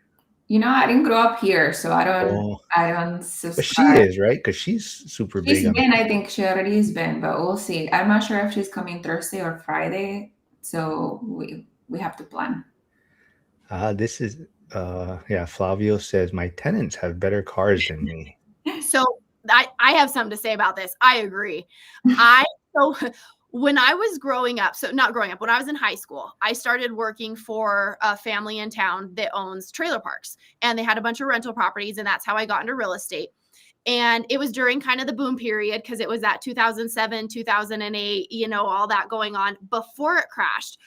B: I didn't grow up here, so I don't.
A: Oh,
B: I don't
A: but she
B: subscribe.
A: is, right? Because she's super
B: She's
A: big on.
B: been. I think she already has been, but we'll see. I'm not sure if she's coming Thursday or Friday, so we have to plan.
A: This is, yeah, Flavio says, my tenants have better cars than me.
C: So I have something to say about this. I agree. I so when I was growing up, so not growing up, when I was in high school, I started working for a family in town that owns trailer parks, and they had a bunch of rental properties, and that's how I got into real estate. And it was during kind of the boom period, because it was that 2007, 2008, you know, all that going on before it crashed.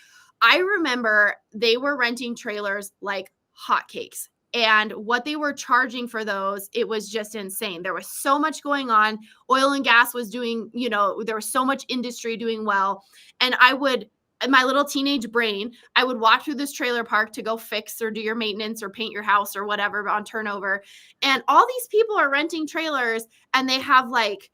C: I remember they were renting trailers like hotcakes. And what they were charging for those, it was just insane. There was so much going on. Oil and gas was doing, you know, there was so much industry doing well. And I would, in my little teenage brain, I would walk through this trailer park to go fix or do your maintenance or paint your house or whatever on turnover. And all these people are renting trailers, and they have like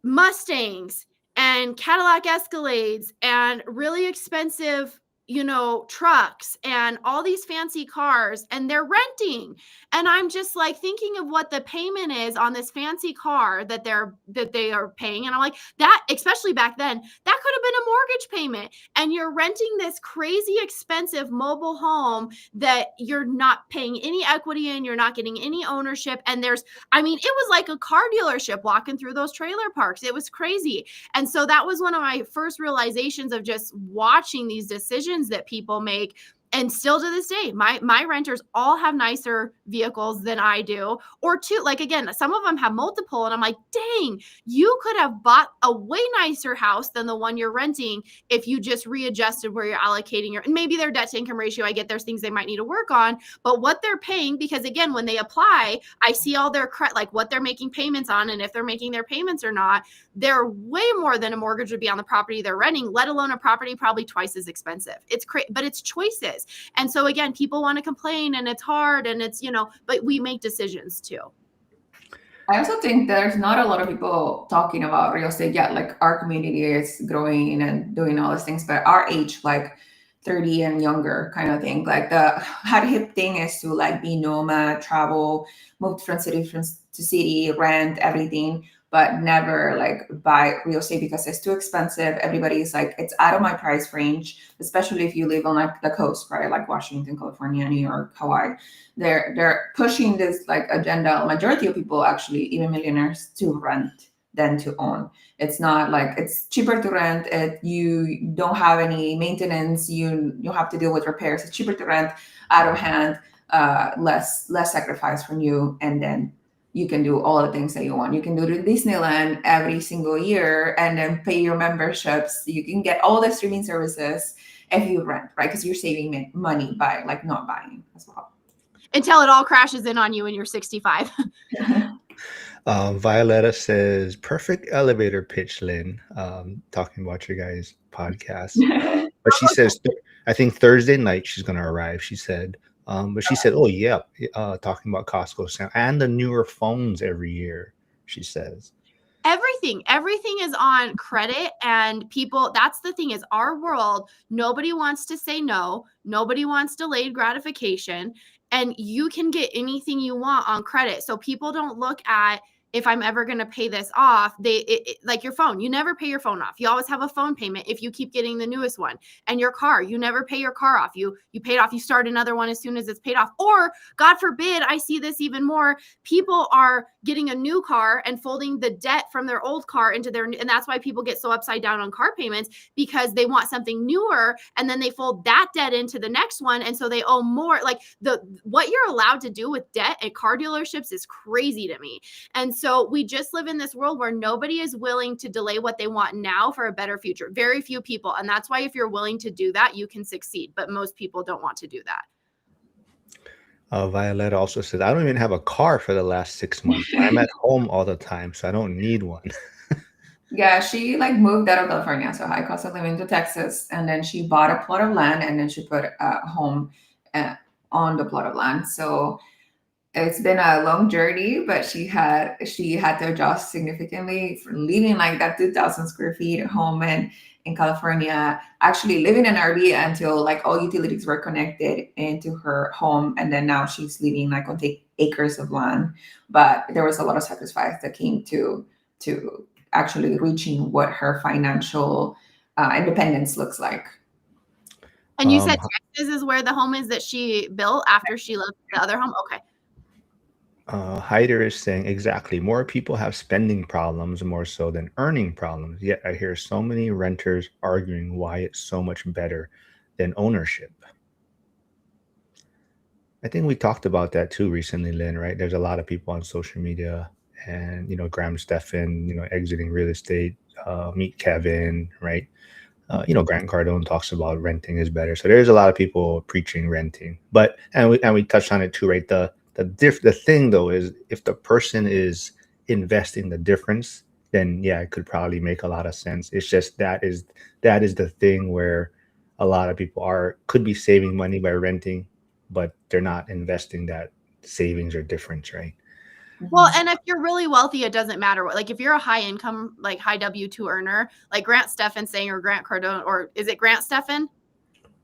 C: Mustangs and Cadillac Escalades and really expensive, you know, trucks and all these fancy cars, and they're renting. And I'm just like thinking of what the payment is on this fancy car that they are paying. And I'm like, that, especially back then, that could have been a mortgage payment. And you're renting this crazy expensive mobile home that you're not paying any equity in, you're not getting any ownership. And I mean, it was like a car dealership walking through those trailer parks. It was crazy. And so that was one of my first realizations of just watching these decisions that people make. And still to this day, my renters all have nicer vehicles than I do, or two. Like, again, some of them have multiple, and I'm like, dang, you could have bought a way nicer house than the one you're renting if you just readjusted where you're allocating and maybe their debt to income ratio. I get there's things they might need to work on, but what they're paying, because again, when they apply, I see all their like what they're making payments on, and if they're making their payments or not, they're way more than a mortgage would be on the property they're renting, let alone a property probably twice as expensive. It's but it's choices. And so again, people want to complain, and it's hard, and it's, you know, but we make decisions too.
B: I also think there's not a lot of people talking about real estate yet. Like, our community is growing and doing all these things, but our age, like 30 and younger kind of thing, like the hot hip thing is to like be nomad, travel, move from city to city, rent everything, but never like buy real estate because it's too expensive. Everybody's like, it's out of my price range, especially if you live on like the coast, right? Like Washington, California, New York, Hawaii. They're pushing this like agenda. Majority of people, actually, even millionaires, to rent than to own. It's not like it's cheaper to rent. You don't have any maintenance. You have to deal with repairs. It's cheaper to rent, out of hand, less sacrifice from you, and then you can do all the things that you want. You can go to Disneyland every single year and then pay your memberships. You can get all the streaming services if you rent, right? Because you're saving money by like not buying as well.
C: Until it all crashes in on you when you're 65.
A: Violetta says, perfect elevator pitch, Lynn, talking about your guys' podcast. But she says, I think Thursday night she's going to arrive, she said. But she said, oh, yeah, talking about Costco sound and the newer phones every year, she says.
C: Everything is on credit, and people, that's the thing, is our world, nobody wants to say no. Nobody wants delayed gratification, and you can get anything you want on credit. So people don't look at, if I'm ever going to pay this off, like your phone, you never pay your phone off. You always have a phone payment if you keep getting the newest one. And your car, you never pay your car off. You pay it off, you start another one as soon as it's paid off. Or God forbid, I see this even more, people are getting a new car and folding the debt from their old car into their, and that's why people get so upside down on car payments, because they want something newer, and then they fold that debt into the next one, and so they owe more. Like, what you're allowed to do with debt at car dealerships is crazy to me. And so we just live in this world where nobody is willing to delay what they want now for a better future. Very few people. And that's why if you're willing to do that, you can succeed. But most people don't want to do that.
A: Violetta also says, I don't even have a car for the last 6 months. I'm at home all the time, so I don't need one.
B: Yeah, she like moved out of California, so high cost of living, to Texas, and then she bought a plot of land, and then she put a home on the plot of land. So it's been a long journey, but she had to adjust significantly from living like that 2,000 square feet home in California, actually living in RV until like all utilities were connected into her home, and then now she's living like on acres of land. But there was a lot of sacrifice that came to actually reaching what her financial independence looks like.
C: And you said Texas is where the home is that she built after she left the other home? Okay.
A: Hyder is saying exactly. More people have spending problems more so than earning problems. Yet I hear so many renters arguing why it's so much better than ownership. I think we talked about that too recently, Lynn, right? There's a lot of people on social media and, Graham Stephan, exiting real estate, meet Kevin, right? Grant Cardone talks about renting is better. So there's a lot of people preaching renting, but and we touched on it too, right? The thing though is if the person is investing the difference, then yeah, it could probably make a lot of sense. It's just that is the thing where a lot of people could be saving money by renting, but they're not investing that savings or difference, right?
C: Well,
B: Mhm.
C: and if you're really wealthy, it doesn't matter what. Like if you're a high income, like high W-2 earner, like Grant Stephan saying, or Grant Cardone, or is it Grant Stephan and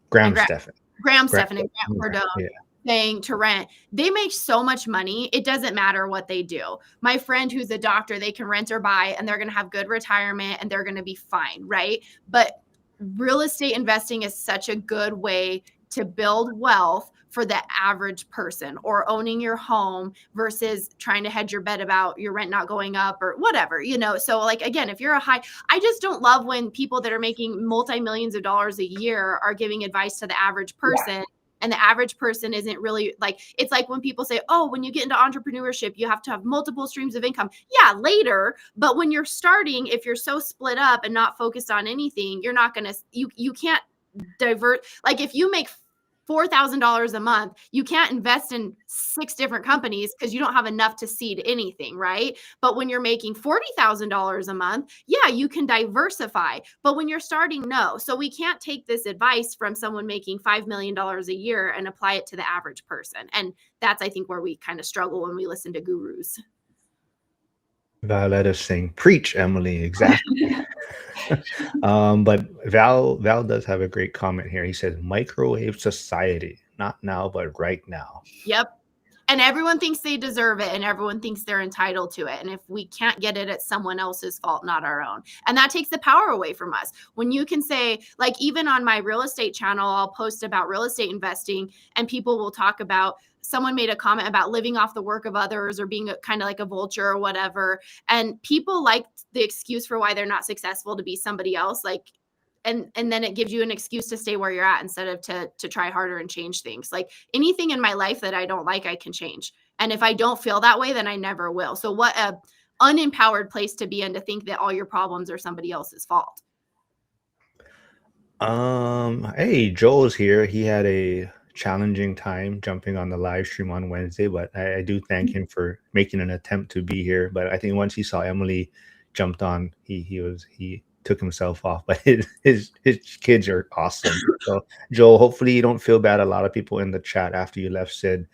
A: Graham Stephan.
C: Graham
A: Graham
C: Stephan and Grant
A: Stephan,
C: Cardone
A: yeah.
C: saying to rent, they make so much money. It doesn't matter what they do. My friend who's a doctor, they can rent or buy and they're going to have good retirement and they're going to be fine, right? But real estate investing is such a good way to build wealth for the average person, or owning your home versus trying to hedge your bet about your rent not going up or whatever, So like, again, if you're I just don't love when people that are making multi-millions of dollars a year are giving advice to the average
B: Yeah.
C: person, and the average person isn't really like. It's like when people say, oh, when you get into entrepreneurship you have to have multiple streams of income. Yeah, later, but when you're starting, if you're so split up and not focused on anything, you're not gonna you can't divert. Like if you make $4,000 a month, you can't invest in 6 different companies because you don't have enough to seed anything, right? But when you're making $40,000 a month, yeah, you can diversify. But when you're starting, no. So we can't take this advice from someone making $5 million a year and apply it to the average person. And that's, I think, where we kind of struggle when we listen to gurus.
A: Violetta's saying, "Preach, Emily." Exactly. But Val does have a great comment here. He says, "Microwave society, not now, but right now."
C: Yep. And everyone thinks they deserve it and everyone thinks they're entitled to it. And if we can't get it, it's someone else's fault, not our own. And that takes the power away from us. When you can say, like, even on my real estate channel, I'll post about real estate investing and people will talk about, someone made a comment about living off the work of others or being kind of like a vulture or whatever. And people like the excuse for why they're not successful to be somebody else. Like, and then it gives you an excuse to stay where you're at instead of to try harder and change things. Like anything in my life that I don't like, I can change. And if I don't feel that way, then I never will. So what a unempowered place to be in, to think that all your problems are somebody else's fault.
A: Hey, Joel's here. He had a challenging time jumping on the live stream on Wednesday, but I do thank him for making an attempt to be here. But I think once he saw Emily jumped on, he took himself off. But his kids are awesome. So Joel, hopefully you don't feel bad. A lot of people in the chat after you left said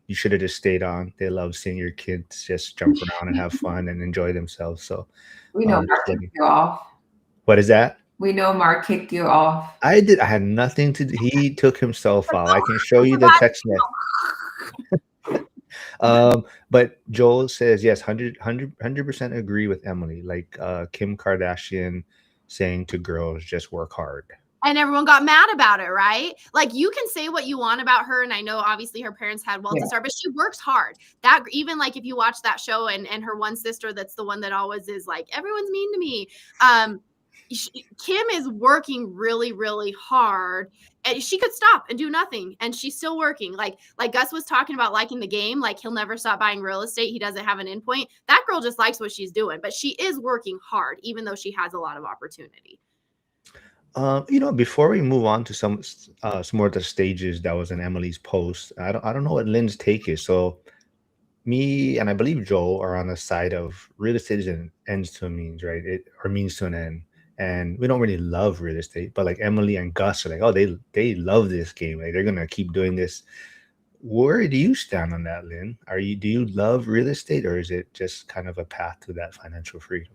A: you should have just stayed on. They love seeing your kids just jump around and have fun and enjoy themselves. So
B: We know
A: just
B: Marc kicked
A: letting.
B: you off.
A: What is that?
B: We know Marc kicked you off.
A: I had nothing to do. He took himself out. I can show you the text net. But Joel says yes, 100% agree with Emily. Like Kim Kardashian saying to girls, just work hard.
C: And everyone got mad about it, right? Like, you can say what you want about her, and I know obviously her parents had wealth
B: Yeah.
C: to start, but she works hard. That, even like if you watch that show, and her one sister, that's the one that always is like, everyone's mean to me. Kim is working really, really hard, and she could stop and do nothing, and she's still working. Like Gus was talking about liking the game, like he'll never stop buying real estate. He doesn't have an endpoint. That girl just likes what she's doing, but she is working hard, even though she has a lot of opportunity.
A: Before we move on to some more of the stages that was in Emily's post, I don't know what Lynn's take is. So me and I believe Joel are on the side of real estate is an ends to a means, right? It or means to an end. And we don't really love real estate, but like Emily and Gus are like, oh, they love this game. Like they're gonna keep doing this. Where do you stand on that, Lynn? Do you love real estate, or is it just kind of a path to that financial freedom?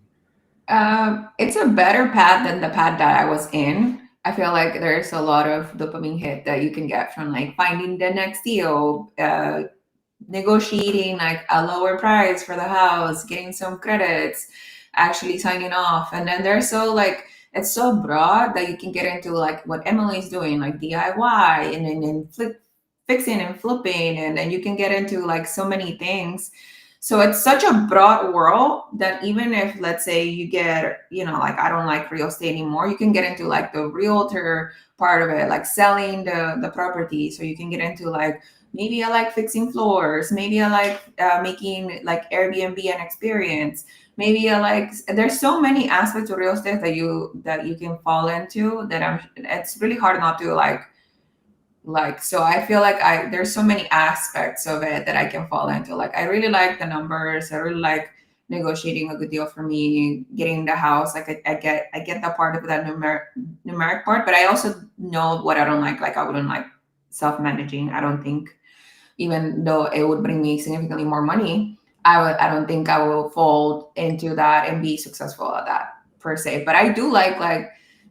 B: It's a better path than the path that I was in. I feel like there's a lot of dopamine hit that you can get from like finding the next deal, negotiating like a lower price for the house, getting some credits, actually signing off. And then there's so like it's so broad that you can get into like what Emily's doing, like DIY and then flip fixing and flipping, and then you can get into like so many things. So it's such a broad world that even if, let's say, you get, like, I don't like real estate anymore, you can get into like the realtor part of it, like selling the property. So you can get into like, maybe I like fixing floors, maybe I like making like Airbnb an experience, maybe I like, there's so many aspects of real estate that you can fall into that it's really hard not to like. So I feel like there's so many aspects of it that I can fall into. Like, I really like the numbers, I really like negotiating a good deal for me, getting the house. Like, I get the part of that numeric part, but I also know what I don't like. Like, I wouldn't like self-managing. I don't think, even though it would bring me significantly more money, I don't think I will fall into that and be successful at that per se. But I do like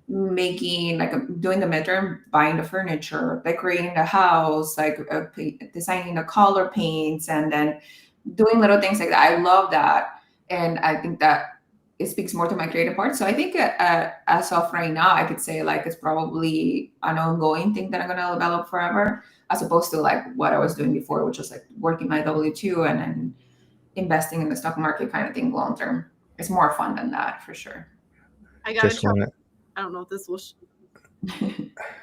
B: making, like, doing the midterm, buying the furniture, decorating the house, like designing the color paints, and then doing little things like that. I love that, and I think that it speaks more to my creative part. So I think as of right now, I could say like it's probably an ongoing thing that I'm gonna develop forever, as opposed to like what I was doing before, which was like working my W-2 and then investing in the stock market kind of thing long term. It's more fun than that for sure.
C: I gotta
A: Just
C: tell.
A: want to.
C: I don't know if this will.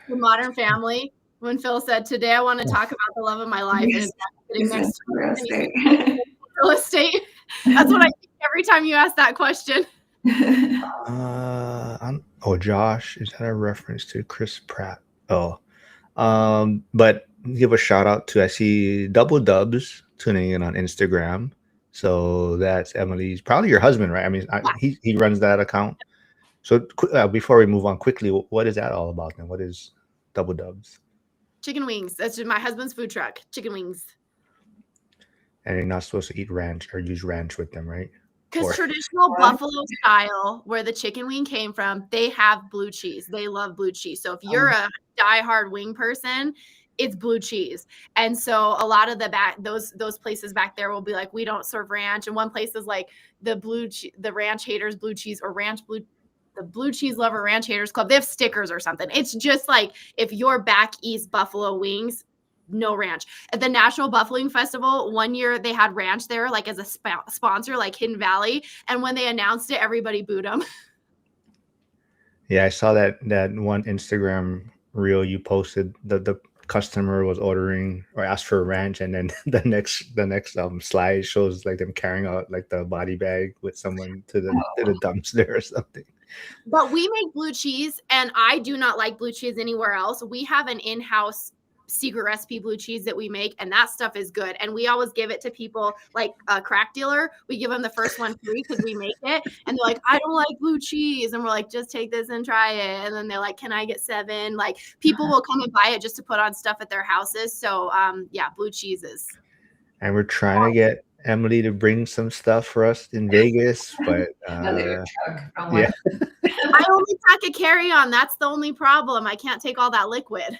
C: The Modern Family, when Phil said, "Today I want to talk about the love of my life,"
B: Yes,
C: and sitting next to
B: real
C: me, and he's
B: estate.
C: real estate. That's what I think every time you ask that question.
A: Josh, is that a reference to Chris Pratt? Oh, but give a shout out to, I see Double Dubs tuning in on Instagram. So that's Emily's, probably your husband, right? I mean, he runs that account. So before we move on quickly, what is that all about then? What is Double Dubs?
C: Chicken wings. That's my husband's food truck. Chicken wings.
A: And you're not supposed to eat ranch or use ranch with them, right?
C: Because traditional buffalo style, where the chicken wing came from, they have blue cheese. They love blue cheese. So if you're a diehard wing person, it's blue cheese. And so a lot of those places back there will be like, we don't serve ranch. And one place is like the ranch haters blue cheese, or the blue cheese lover ranch haters club. They have stickers or something. It's just like, if you're back east, buffalo wings, no ranch. At the National Buffaloing Festival, one year they had ranch there, like as a sponsor, like Hidden Valley. And when they announced it, everybody booed them.
A: Yeah, I saw that one Instagram reel you posted. The customer was ordering or asked for ranch, and then the next slide shows like them carrying out like the body bag with someone to the dumpster or something.
C: But we make blue cheese, and I do not like blue cheese anywhere else. We have an in-house secret recipe blue cheese that we make, and that stuff is good. And we always give it to people, like a crack dealer. We give them the first one free because we make it, and they're like, I don't like blue cheese, and we're like, just take this and try it. And then they're like, can I get 7? Like, people will come and buy it just to put on stuff at their houses. So yeah, blue cheeses.
A: And we're trying to get Emily to bring some stuff for us in Vegas, but
C: I only pack a carry-on. That's the only problem. I can't take all that liquid.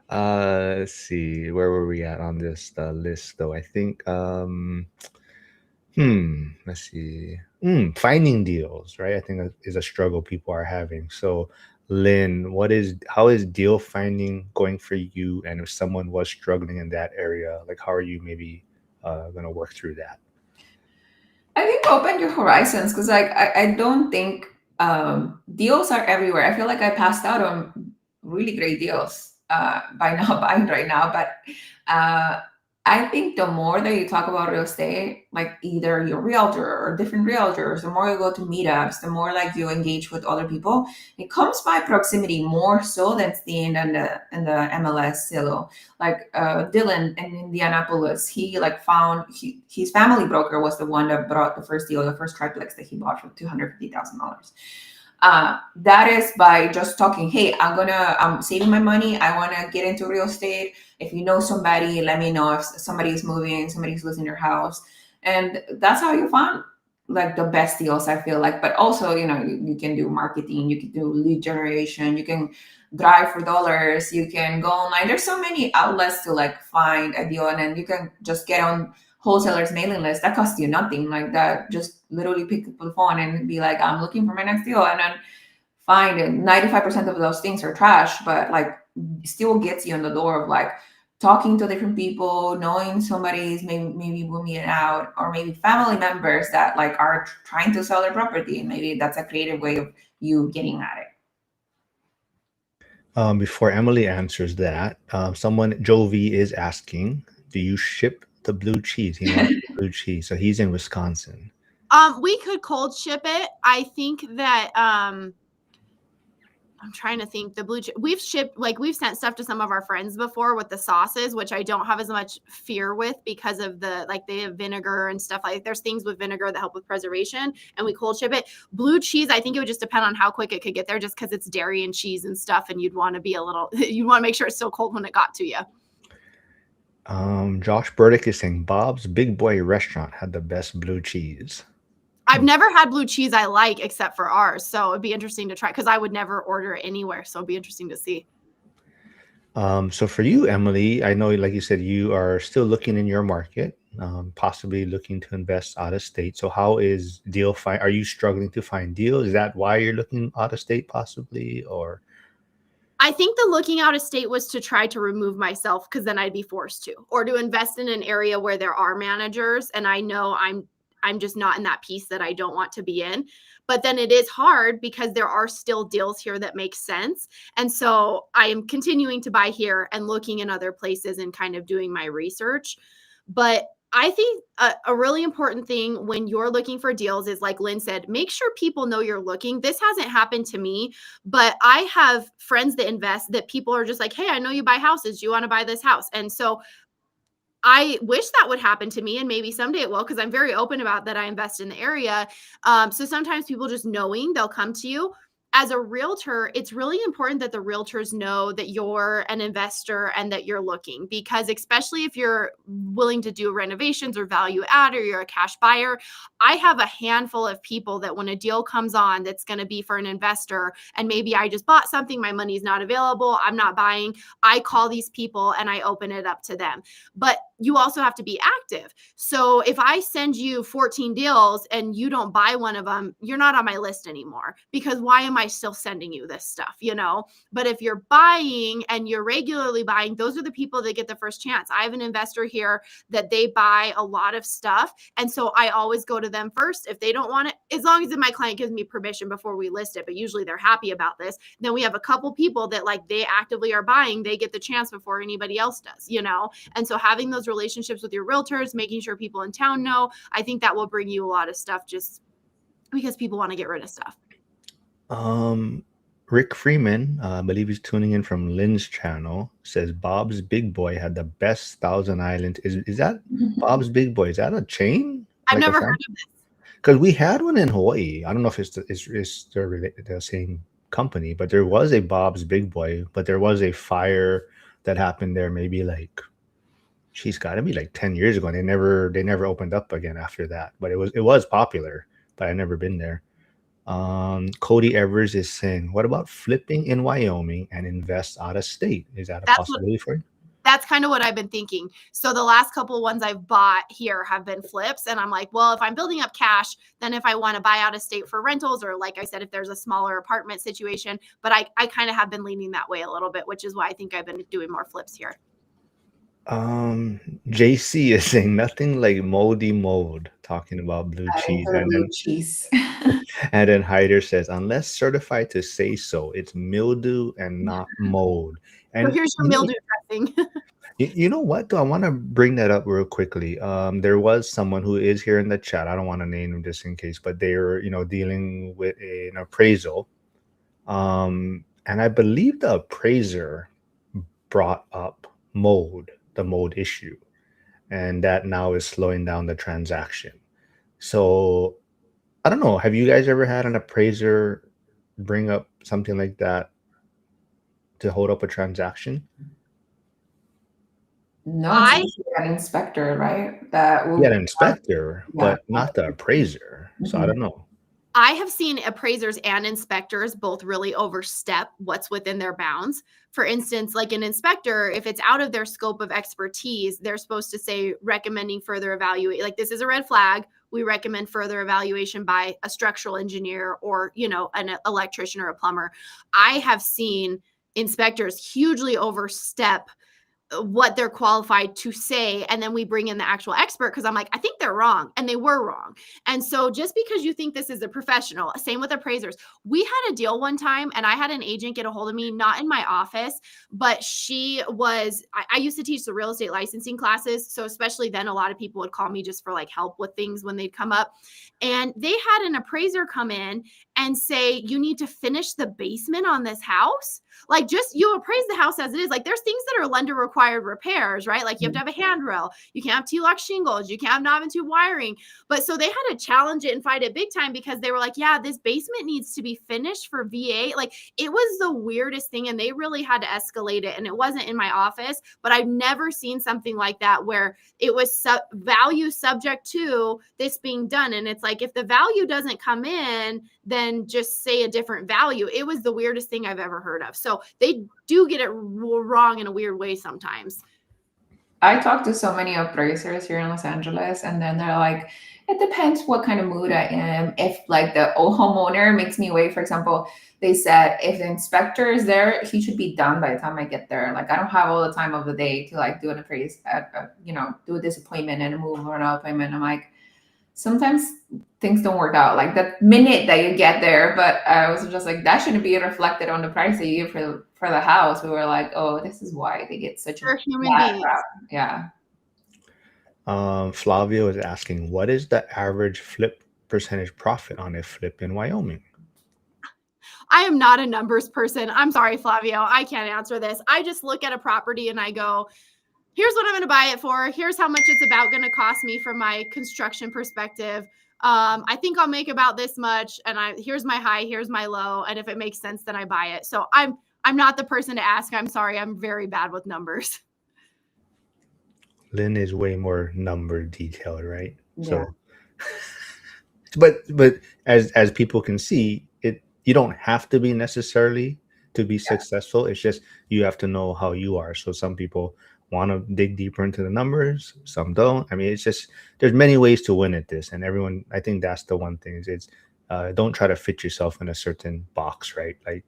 A: Let's see, where were we at on this list though? I think let's see, finding deals, right? I think that is a struggle people are having. So Lynn, how is deal finding going for you? And if someone was struggling in that area, like, how are you maybe gonna work through that?
B: I think open your horizons, because like I don't think deals are everywhere. I feel like I passed out on really great deals by not buying right now, but I think the more that you talk about real estate, like either your realtor or different realtors, the more you go to meetups, the more like you engage with other people, it comes by proximity more so than staying in the MLS silo. Like Dylan in Indianapolis, he like found his family broker was the one that brought the first deal, the first triplex that he bought for $250,000. That is by just talking, hey, I'm saving my money, I want to get into real estate. If you know somebody, let me know. If somebody is moving, somebody's losing their house. And that's how you find like the best deals, I feel like. But also, you can do marketing, you can do lead generation, you can drive for dollars, you can go online. There's so many outlets to like find a deal, and then you can just get on wholesalers mailing list that costs you nothing. Like that, just literally pick up the phone and be like, I'm looking for my next deal, and then find it. 95% of those things are trash, but like still gets you in the door of like talking to different people, knowing somebody's maybe moving it out, or maybe family members that like are trying to sell their property. Maybe that's a creative way of you getting at it.
A: Before Emily answers that, someone Joe V is asking, "Do you ship the blue cheese?" He wants the blue cheese, so he's in Wisconsin.
C: We could cold ship it. I think that I'm trying to think. The blue chip we've shipped, like we've sent stuff to some of our friends before with the sauces, which I don't have as much fear with because of the like they have vinegar and stuff. Like there's things with vinegar that help with preservation, and we cold ship it. Blue cheese, I think it would just depend on how quick it could get there, just because it's dairy and cheese and stuff, and you'd want to be a little, you want to make sure it's still cold when it got to you.
A: Josh Burdick is saying Bob's Big Boy restaurant had the best blue cheese.
C: I've never had blue cheese I like except for ours, so it'd be interesting to try because I would never order it anywhere. So it'd be interesting to see.
A: So for you, Emily, I know, like you said, you are still looking in your market, possibly looking to invest out of state. So how is deal find? Are you struggling to find deals? Is that why you're looking out of state, possibly, or?
C: I think the looking out of state was to try to remove myself because then I'd be forced to, or to invest in an area where there are managers, and I know I'm just not in that piece that I don't want to be in. But then it is hard because there are still deals here that make sense. And so I am continuing to buy here and looking in other places and kind of doing my research. But I think a really important thing when you're looking for deals is, like Lynn said, make sure people know you're looking. This hasn't happened to me, but I have friends that invest that people are just like, hey, I know you buy houses. Do you want to buy this house? And so I wish that would happen to me, and maybe someday it will, because I'm very open about that I invest in the area. So sometimes people just knowing, they'll come to you. As a realtor, it's really important that the realtors know that you're an investor and that you're looking, because especially if you're willing to do renovations or value add, or you're a cash buyer, I have a handful of people that when a deal comes on that's going to be for an investor, and maybe I just bought something, my money's not available, I'm not buying, I call these people and I open it up to them. But you also have to be active. So if I send you 14 deals and you don't buy one of them, you're not on my list anymore, because why am I still sending you this stuff, you know? But if you're buying and you're regularly buying, those are the people that get the first chance. I have an investor here that they buy a lot of stuff. And so I always go to them first. If they don't want it, as long as my client gives me permission before we list it, but usually they're happy about this. Then we have a couple people that like they actively are buying, they get the chance before anybody else does, you know? And so having those relationships with your realtors, making sure people in town know, I think that will bring you a lot of stuff, just because people want to get rid of stuff.
A: Rick Freeman, I believe he's tuning in from Lynn's channel, says Bob's Big Boy had the best Thousand Island. Is that Bob's Big Boy? Is that a chain?
C: I've
A: Like
C: never heard of this.
A: because we had one in Hawaii. I don't know if it's the same company, but there was a Bob's Big Boy, but there was a fire that happened there maybe like, she's got to be like 10 years ago, and they never opened up again after that. But it was popular, but I've never been there. Cody Evers is saying, what about flipping in Wyoming and invest out of state? Is that a possibility for you?
C: That's kind of what I've been thinking. So the last couple ones I've bought here have been flips. And I'm like, well, if I'm building up cash, then if I want to buy out of state for rentals, or like I said, if there's a smaller apartment situation, but I kind of have been leaning that way a little bit, which is why I think I've been doing more flips here.
A: JC is saying nothing like moldy mold, talking about blue cheese. And
B: blue
A: then
B: cheese.
A: and then Hyder says, unless certified to say so, it's mildew and not mold. And
C: so here's your mildew dressing.
A: You know what, though? I want to bring that up real quickly. There was someone who is here in the chat. I don't want to name them just in case, but they were, dealing with an appraisal. And I believe the appraiser brought up the mold issue, and that now is slowing down the transaction. So I don't know. Have you guys ever had an appraiser bring up something like that to hold up a transaction?
B: No, it's an inspector, right? That will
A: an inspector, but not the appraiser. So I don't know.
C: I have seen appraisers and inspectors both really overstep what's within their bounds. For instance, like an inspector, if it's out of their scope of expertise, they're supposed to say recommending further evaluate. Like, this is a red flag. We recommend further evaluation by a structural engineer or, an electrician or a plumber. I have seen inspectors hugely overstep what they're qualified to say, and then we bring in the actual expert because I'm like, I think they're wrong, and they were wrong. And so just because you think this is a professional, same with appraisers. We had a deal one time, and I had an agent get a hold of me, not in my office, but she was, I used to teach the real estate licensing classes, so especially then a lot of people would call me just for like help with things when they'd come up. And they had an appraiser come in and say, you need to finish the basement on this house. Like, just you appraise the house as it is. Like, there's things that are lender required repairs, right? Like, you have to have a handrail, you can't have T-lock shingles, you can't have knob and tube wiring. But so they had to challenge it and fight it big time because they were like, yeah, this basement needs to be finished for VA. Like, it was the weirdest thing, and they really had to escalate it. And it wasn't in my office, but I've never seen something like that where it was value subject to this being done. And it's like, if the value doesn't come in, then just say a different value. It was the weirdest thing I've ever heard of. So they do get it wrong in a weird way sometimes.
B: I talk to so many appraisers here in Los Angeles, and then they're like, it depends what kind of mood I am. If like the old homeowner makes me wait, for example, they said if the inspector is there, he should be done by the time I get there. Like, I don't have all the time of the day to like do an appraise, do a disappointment and move or an appointment. I'm like, sometimes things don't work out like the minute that you get there. But I was just like, that shouldn't be reflected on the price that you give for the house. We were like, oh, this is why they get such a
C: human
B: bad
C: beings.
B: rap. Yeah.
A: Flavio is asking, what is the average flip percentage profit on a flip in Wyoming?
C: I am not a numbers person. I'm sorry, Flavio. I can't answer this. I just look at a property and I go, here's what I'm going to buy it for. Here's how much it's about going to cost me from my construction perspective. I think I'll make about this much. And here's my high, here's my low. And if it makes sense, then I buy it. So I'm not the person to ask. I'm sorry. I'm very bad with numbers.
A: Lynn is way more number detailed, right?
B: Yeah.
A: So, but as people can see, you don't have to be necessarily to be successful. It's just you have to know how you are. So some people want to dig deeper into the numbers, some don't. I mean, it's just there's many ways to win at this, and everyone. I think that's the one thing is it's don't try to fit yourself in a certain box, right? Like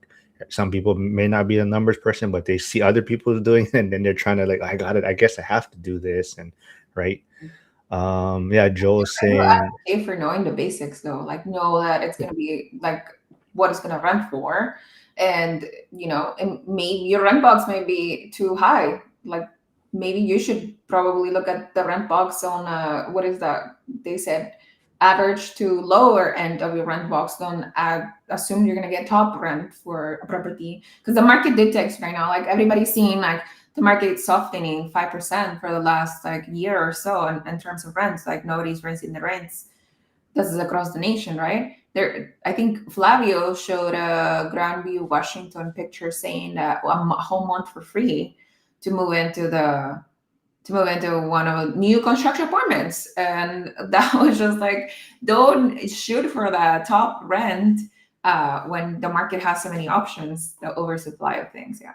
A: some people may not be a numbers person, but they see other people doing it, and then they're trying to like, I got it. I guess I have to do this, and right. Joel is saying
B: for knowing the basics though, like know that it's going to be like what it's going to rent for, and and maybe your rent box may be too high. Like maybe you should probably look at the rent box on what is that they said, average to lower end of your rent box. Don't assume you're going to get top rent for a property, because the market dictates right now. Like everybody's seeing like the market softening 5% for the last like year or so in terms of rents. Like nobody's raising the rents. This is across the nation, right? There, I think Flavio showed a Grandview, Washington picture saying that a whole month for free to move into one of the new construction apartments. And that was just like, don't shoot for the top rent when the market has so many options, the oversupply of things. Yeah.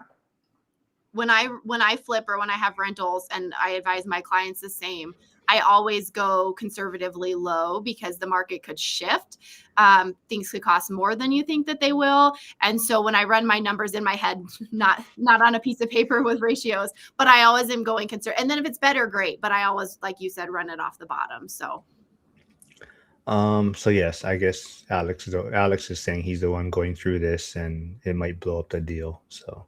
C: When I flip or when I have rentals, and I advise my clients the same, I always go conservatively low because the market could shift. Things could cost more than you think that they will. And so when I run my numbers in my head, not on a piece of paper with ratios, but I always am going conservative. And then if it's better, great. But I always, like you said, run it off the bottom. So.
A: So yes, I guess Alex is saying he's the one going through this and it might blow up the deal. So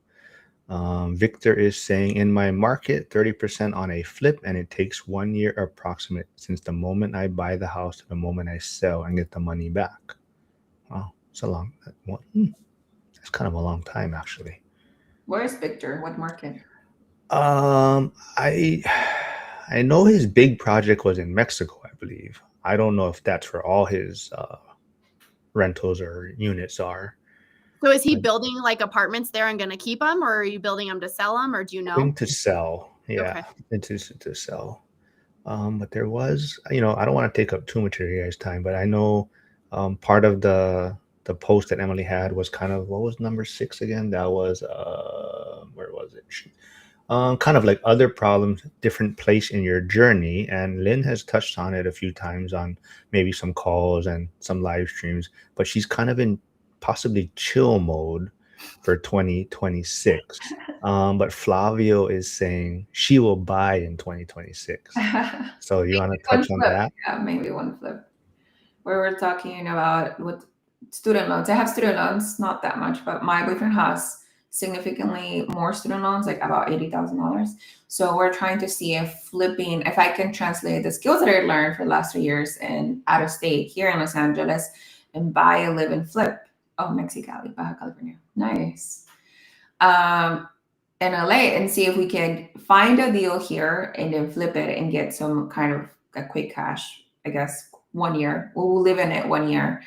A: Victor is saying, in my market, 30% on a flip, and it takes 1 year approximate since the moment I buy the house to the moment I sell and get the money back. Wow, it's a long one. That's kind of a long time, actually.
B: Where is Victor? What market?
A: I know his big project was in Mexico, I believe. I don't know if that's where all his rentals or units are.
C: So is he building like apartments there and going to keep them, or are you building them to sell them, or do you know?
A: Going to sell, yeah, okay. to sell. But there was, I don't want to take up too much of your guys' time, but I know part of the post that Emily had was kind of, what was number 6 again? That was where was it? Kind of like other problems, different place in your journey, and Lynn has touched on it a few times on maybe some calls and some live streams, but she's kind of in possibly chill mode for 2026. But Flavio is saying she will buy in 2026. So you want
B: Maybe
A: to
B: one
A: touch on
B: flip.
A: that?
B: Yeah, maybe one flip. Where we're talking about with student loans. I have student loans, not that much, but my boyfriend has significantly more student loans, like about $80,000. So we're trying to see if flipping, if I can translate the skills that I learned for the last 3 years and out of state here in Los Angeles and buy a live and flip. Oh, Mexicali, Baja California. Nice. In LA and see if we can find a deal here and then flip it and get some kind of a quick cash, I guess, 1 year. We'll live in it 1 year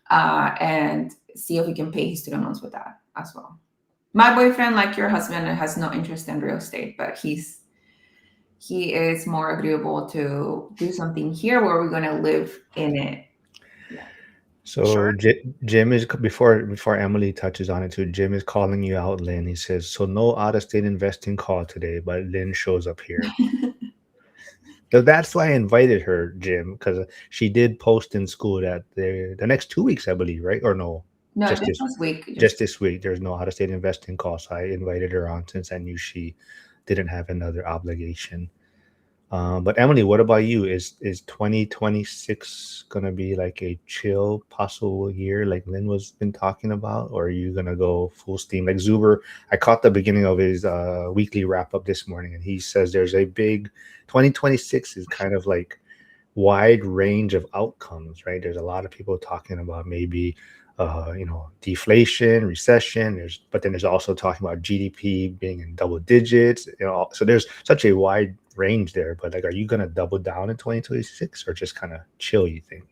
B: and see if we can pay his student loans with that as well. My boyfriend, like your husband, has no interest in real estate, but he is more agreeable to do something here where we're going to live in it. Yeah.
A: So
C: Sure.
A: Jim is before Emily touches on it too. Jim is calling you out, Lynn. He says, "So no out of state investing call today, but Lynn shows up here." So that's why I invited her, Jim, because she did post in school that the next 2 weeks, I believe, right? Or no,
B: No,
A: just
B: just
A: this
B: this week.
A: just this week. There's no out of state investing call, so I invited her on since I knew she didn't have another obligation. But Emily, what about you? Is 2026 gonna be like a chill possible year like Lynn was been talking about, or are you gonna go full steam? Like Zuber, I caught the beginning of his weekly wrap up this morning, and he says there's a big 2026 is kind of like wide range of outcomes, right? There's a lot of people talking about maybe deflation, recession. But then there's also talking about GDP being in double digits. So there's such a wide range there. But like, are you gonna double down in 2026 or just kind of chill, you think?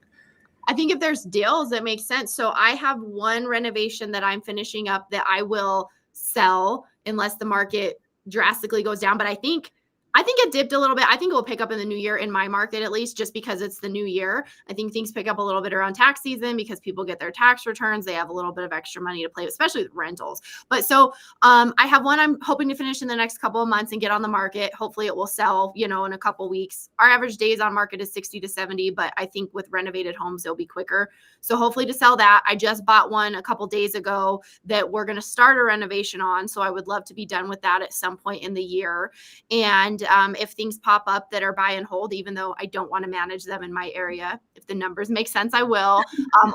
C: I think if there's deals, that makes sense. So I have one renovation that I'm finishing up that I will sell unless the market drastically goes down. But I think it dipped a little bit. I think it will pick up in the new year in my market, at least just because it's the new year. I think things pick up a little bit around tax season because people get their tax returns. They have a little bit of extra money to play, especially with rentals. But so I have one I'm hoping to finish in the next couple of months and get on the market. Hopefully it will sell, in a couple weeks. Our average days on market is 60 to 70, but I think with renovated homes, they'll be quicker. So hopefully to sell that. I just bought one a couple days ago that we're going to start a renovation on. So I would love to be done with that at some point in the year. And if things pop up that are buy and hold, even though I don't want to manage them in my area, if the numbers make sense, I will.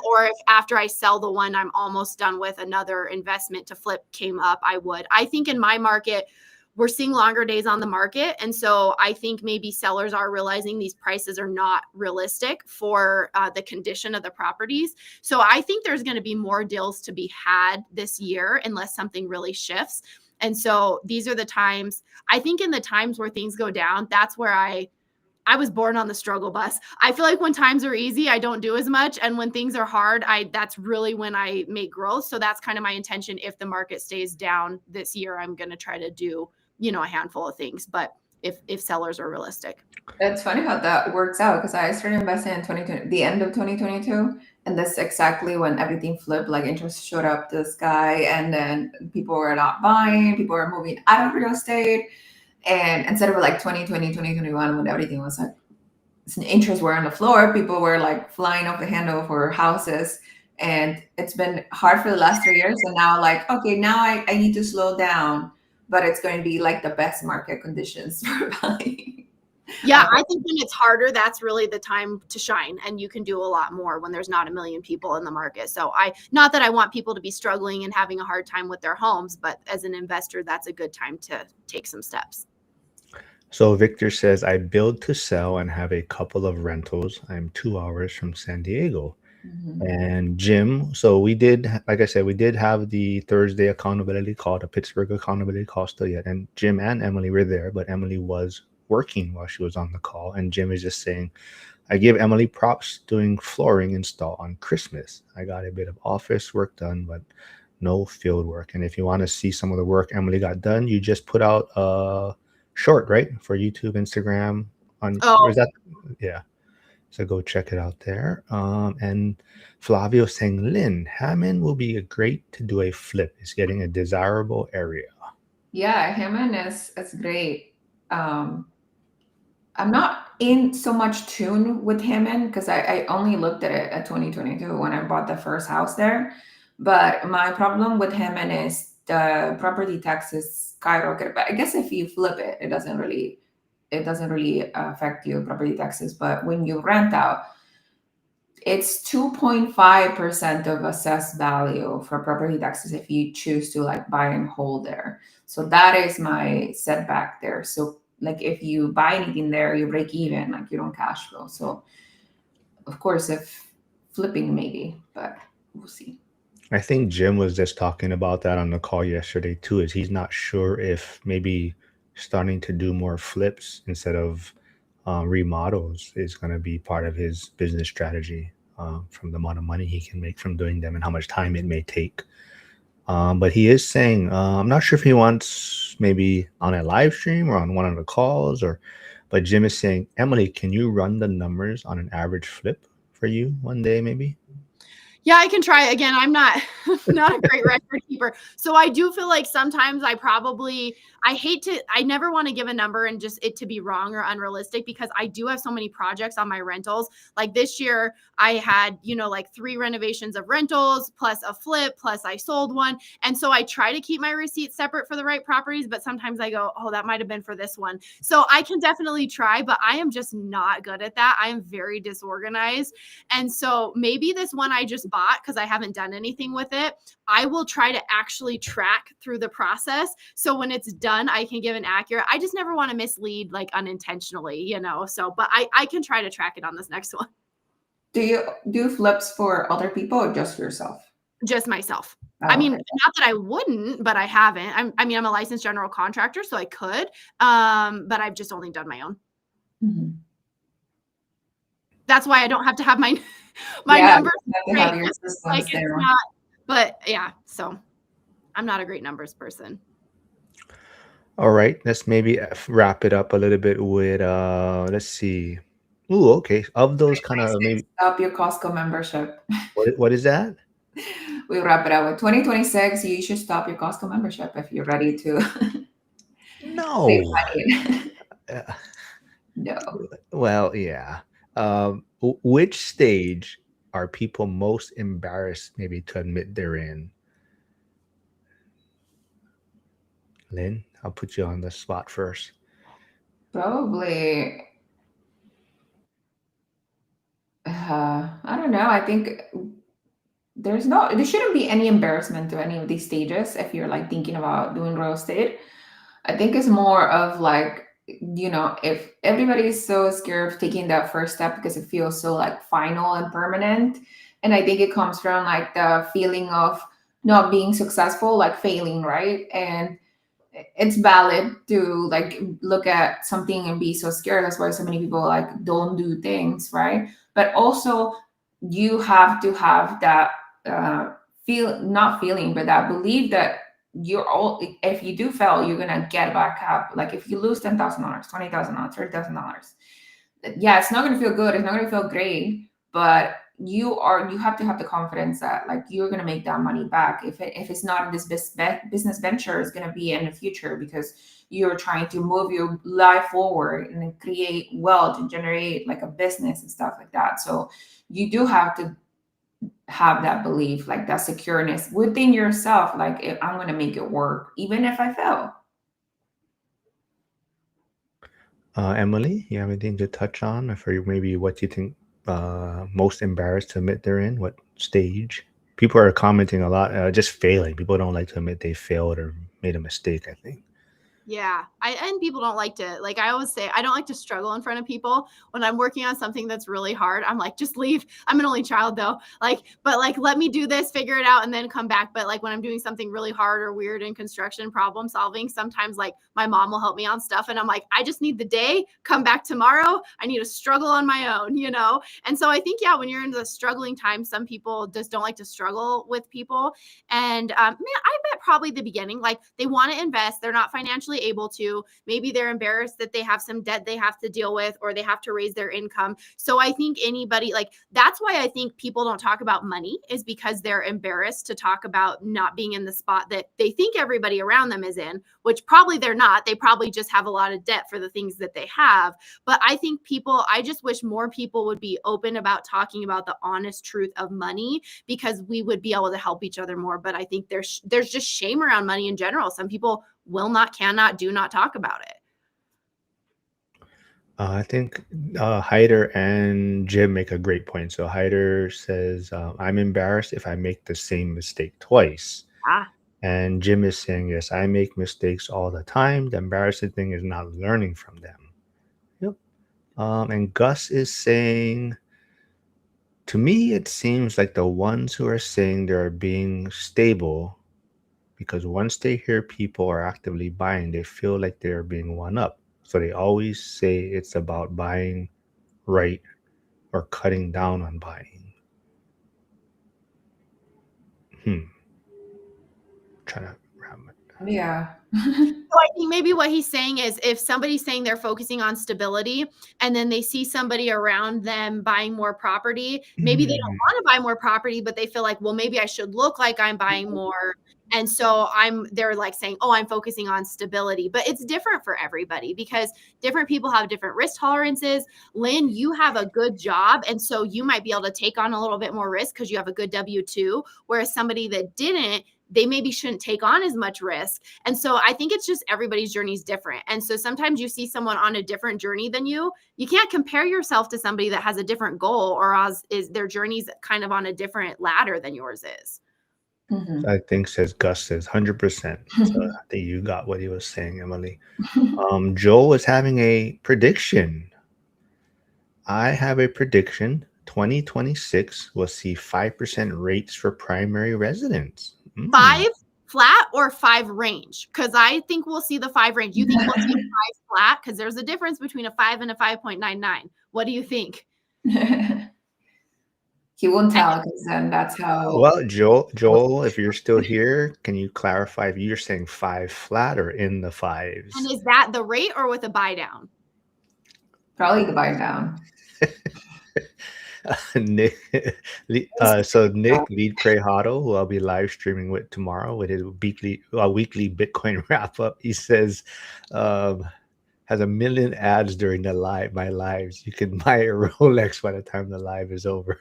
C: Or if after I sell the one I'm almost done with, another investment to flip came up, I would. I think in my market, we're seeing longer days on the market. And so I think maybe sellers are realizing these prices are not realistic for the condition of the properties. So I think there's going to be more deals to be had this year unless something really shifts. And so these are the times, I think in the times where things go down, that's where I was born on the struggle bus. I feel like when times are easy, I don't do as much. And when things are hard, that's really when I make growth. So that's kind of my intention. If the market stays down this year, I'm going to try to do, a handful of things, but if sellers are realistic.
B: It's funny how that works out because I started investing in 2020, the end of 2022, and that's exactly when everything flipped. Like interest showed up the sky, and then people were not buying, people were moving out of real estate, and instead of like 2020, 2021, when everything was like interest were on the floor, people were like flying off the handle for houses, and it's been hard for the last 3 years. And now, like, okay, now I need to slow down, but it's going to be like the best market conditions for buying.
C: Yeah, I think when it's harder, that's really the time to shine, and you can do a lot more when there's not a million people in the market. So not that I want people to be struggling and having a hard time with their homes, but as an investor, that's a good time to take some steps.
A: So Victor says, I build to sell and have a couple of rentals. I'm 2 hours from San Diego.
B: Mhm.
A: And Jim, so we did, like I said, we did have the Thursday accountability call, the Pittsburgh accountability call still yet. And Jim and Emily were there, but Emily was working while she was on the call. And Jim is just saying, I give Emily props doing flooring install on Christmas. I got a bit of office work done, but no field work. And if you want to see some of the work Emily got done, you just put out a short, right? For YouTube, Instagram, on, or
C: Oh,
A: is that, yeah. So go check it out there. And Flavio saying, Lynn, Hammond will be great to do a flip. It's getting a desirable area.
B: Yeah, Hammond is great. Um, I'm not in so much tune with Hammond because I only looked at it at 2022 when I bought the first house there. But my problem with him and is the property taxes skyrocket. But I guess if you flip it, it doesn't really affect your property taxes. But when you rent out, it's 2.5% of assessed value for property taxes if you choose to like buy and hold there. So that is my setback there. So like if you buy anything there, you break even, like you don't cash flow. So of course if flipping maybe, but we'll see.
A: I think Jim was just talking about that on the call yesterday too. Is he's not sure if maybe starting to do more flips instead of remodels is going to be part of his business strategy, from the amount of money he can make from doing them and how much time it may take. But he is saying, I'm not sure if he wants maybe on a live stream or on one of the calls, or. But Jim is saying, Emily, can you run the numbers on an average flip for you one day, maybe?
C: Yeah, I can try. Again, I'm not not a great record keeper. So I do feel like sometimes I never want to give a number and just it to be wrong or unrealistic, because I do have so many projects on my rentals. Like this year I had, like 3 renovations of rentals plus a flip plus I sold one. And so I try to keep my receipts separate for the right properties, but sometimes I go, "Oh, that might have been for this one." So I can definitely try, but I am just not good at that. I am very disorganized. And so maybe this one I just bought because I haven't done anything with it, I will try to actually track through the process. So when it's done, I can give an accurate, I just never want to mislead like unintentionally, So, but I can try to track it on this next one.
B: Do you do flips for other people or just for yourself?
C: Just myself. I
B: Oh,
C: mean,
B: okay.
C: not that I wouldn't, but I haven't. I'm a licensed general contractor, so I could. But I've just only done my own.
B: Mhm.
C: That's why I don't have to have my my
B: Yeah,
C: numbers
B: you have to
C: straight.
B: have your
C: Like
B: systems
C: it's
B: there.
C: not, but yeah, so I'm not a great numbers person.
A: All right, let's maybe wrap it up a little bit with let's see. Ooh, okay. Of those kind of
B: 2026,
A: maybe
B: stop your Costco membership.
A: what is that?
B: We wrap it up with 2026. You should stop your Costco membership if you're ready to save
A: No.
B: money.
A: Uh,
B: No.
A: well, yeah. Which stage are people most embarrassed maybe to admit they're in? Lynn, I'll put you on the spot first.
B: Probably, I don't know. I think there shouldn't be any embarrassment to any of these stages if you're like thinking about doing real estate. I think it's more of like, if everybody is so scared of taking that first step because it feels so like final and permanent. And I think it comes from like the feeling of not being successful, like failing, right? And it's valid to like look at something and be so scared. That's why so many people like don't do things, right? But also you have to have that feel not feeling, but that belief that you're all if you do fail, you're gonna get back up. Like if you lose $10,000, $20,000, $30,000, yeah, it's not going to feel good, it's not going to feel great, but you have to have the confidence that like you're going to make that money back. If it's not in this business venture, it's going to be in the future, because you're trying to move your life forward and then create wealth and generate like a business and stuff like that. So you do have to have that belief, like that secureness within yourself, like I'm going to make it work even if I fail.
A: Emily, you have anything to touch on, or for maybe what you think most embarrassed to admit they're in? What stage? People are commenting a lot, just failing. People don't like to admit they failed or made a mistake, I think.
C: Yeah. And people don't like to, like I always say, I don't like to struggle in front of people. When I'm working on something that's really hard, I'm like, just leave. I'm an only child though. But like, let me do this, figure it out, and then come back. But like when I'm doing something really hard or weird in construction, problem solving, sometimes like my mom will help me on stuff. And I'm like, I just need the day, come back tomorrow. I need to struggle on my own. And so I think, yeah, when you're in the struggling time, some people just don't like to struggle with people. And man, I bet probably the beginning, like they want to invest, they're not financially financially able to. Maybe they're embarrassed that they have some debt they have to deal with, or they have to raise their income. So I think anybody, like, that's why I think people don't talk about money, is because they're embarrassed to talk about not being in the spot that they think everybody around them is in, which probably they're not. They probably just have a lot of debt for the things that they have. But I think I just wish more people would be open about talking about the honest truth of money, because we would be able to help each other more. But I think there's just shame around money in general. Some people will not, cannot, do not talk about it.
A: I think Hyder and Jim make a great point. So Hyder says, I'm embarrassed if I make the same mistake twice.
C: Ah,
A: And Jim is saying, yes, I make mistakes all the time. The embarrassing thing is not learning from them. Yep. And Gus is saying, to me, it seems like the ones who are saying they're being stable, because once they hear people are actively buying, they feel like they're being one up. So they always say it's about buying right or cutting down on buying. Trying to ram it.
B: Yeah.
C: So I think maybe what he's saying is, if somebody's saying they're focusing on stability and then they see somebody around them buying more property, maybe they don't want to buy more property, but they feel like, well, maybe I should look like I'm buying more. And so they're like saying, oh, I'm focusing on stability. But it's different for everybody, because different people have different risk tolerances. Lynn, you have a good job, and so you might be able to take on a little bit more risk because you have a good W-2, whereas somebody that didn't, they maybe shouldn't take on as much risk. And so I think it's just everybody's journey is different. And so sometimes you see someone on a different journey than you can't compare yourself to somebody that has a different goal, or is their journey's kind of on a different ladder than yours is.
B: Mhm.
A: I think Gus says 100%. So I think you got what he was saying, Emily. Joel is having a prediction. I have a prediction. 2026 will see 5% rates for primary residents.
C: 5 flat or 5 range? Because I think we'll see the 5 range. You think we'll see a 5 flat? Because there's a difference between a 5 and a 5.99. What do you think?
B: He won't tell, because then that's how.
A: Well, Joel, if you're still here, can you clarify if you're saying 5 flat or in the 5s?
C: And is that the rate or with a buy down?
B: Probably the buy down.
A: Nick, so Nick Lead Pray Huddle, who I'll be live streaming with tomorrow with his weekly Bitcoin wrap up, he says, has a million ads during my lives. You can buy a Rolex by the time the live is over.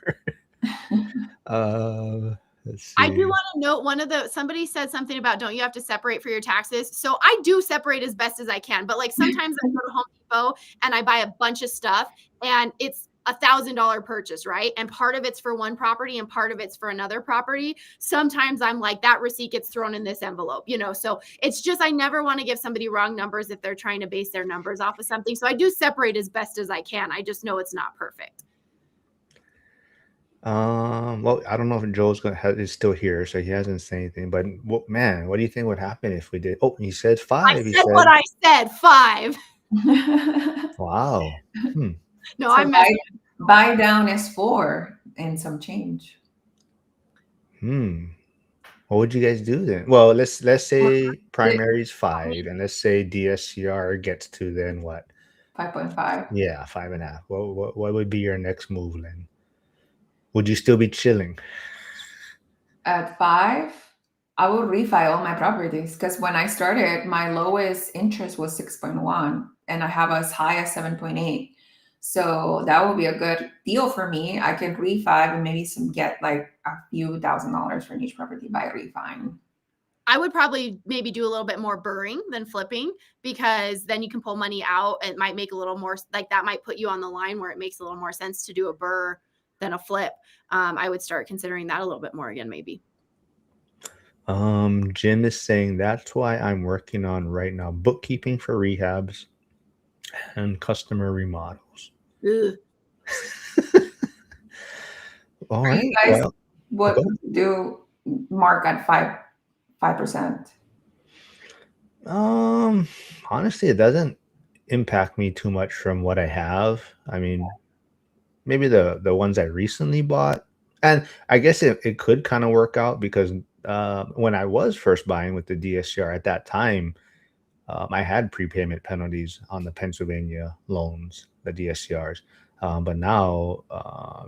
A: Let's see.
C: I do want to note somebody said something about, don't you have to separate for your taxes? So I do separate as best as I can, but like sometimes I go to Home Depot and I buy a bunch of stuff and it's $1,000 purchase, right? And part of it's for one property and part of it's for another property. Sometimes I'm like, that receipt gets thrown in this envelope, so it's just, I never want to give somebody wrong numbers if they're trying to base their numbers off of something. So I do separate as best as I can. I just know it's not perfect.
A: Well, I don't know if Joel's is still here, so he hasn't said anything. But man, what do you think would happen if we did? Oh, he said 5.
C: I said what I said, 5.
A: Wow.
C: No,
B: So
C: I'm messing.
B: buy down is 4 and some change.
A: What would you guys do then? Well, let's say primary is 5, and let's say DSCR gets to then what?
B: 5.5.
A: Yeah, 5.5. What would be your next move, Lynn? Would you still be chilling?
B: At 5, I will refi all my properties, because when I started, my lowest interest was 6.1 and I have as high as 7.8. So that would be a good deal for me. I could refi and maybe get like a few $1,000s for each property by refining.
C: I would probably maybe do a little bit more burring than flipping, because then you can pull money out. It might make a little more, like that might put you on the line where it makes a little more sense to do a burr than a flip. I would start considering that a little bit more again, maybe.
A: Jim is saying that's why I'm working on right now bookkeeping for rehabs and customer remodels. All right.
B: You guys, what would you do, Marc, at 5%?
A: Honestly, it doesn't impact me too much from what I have. I mean, maybe the ones I recently bought, and I guess it could kind of work out, because when I was first buying with the DSCR at that time, I had prepayment penalties on the Pennsylvania loans, the DSCRs, but now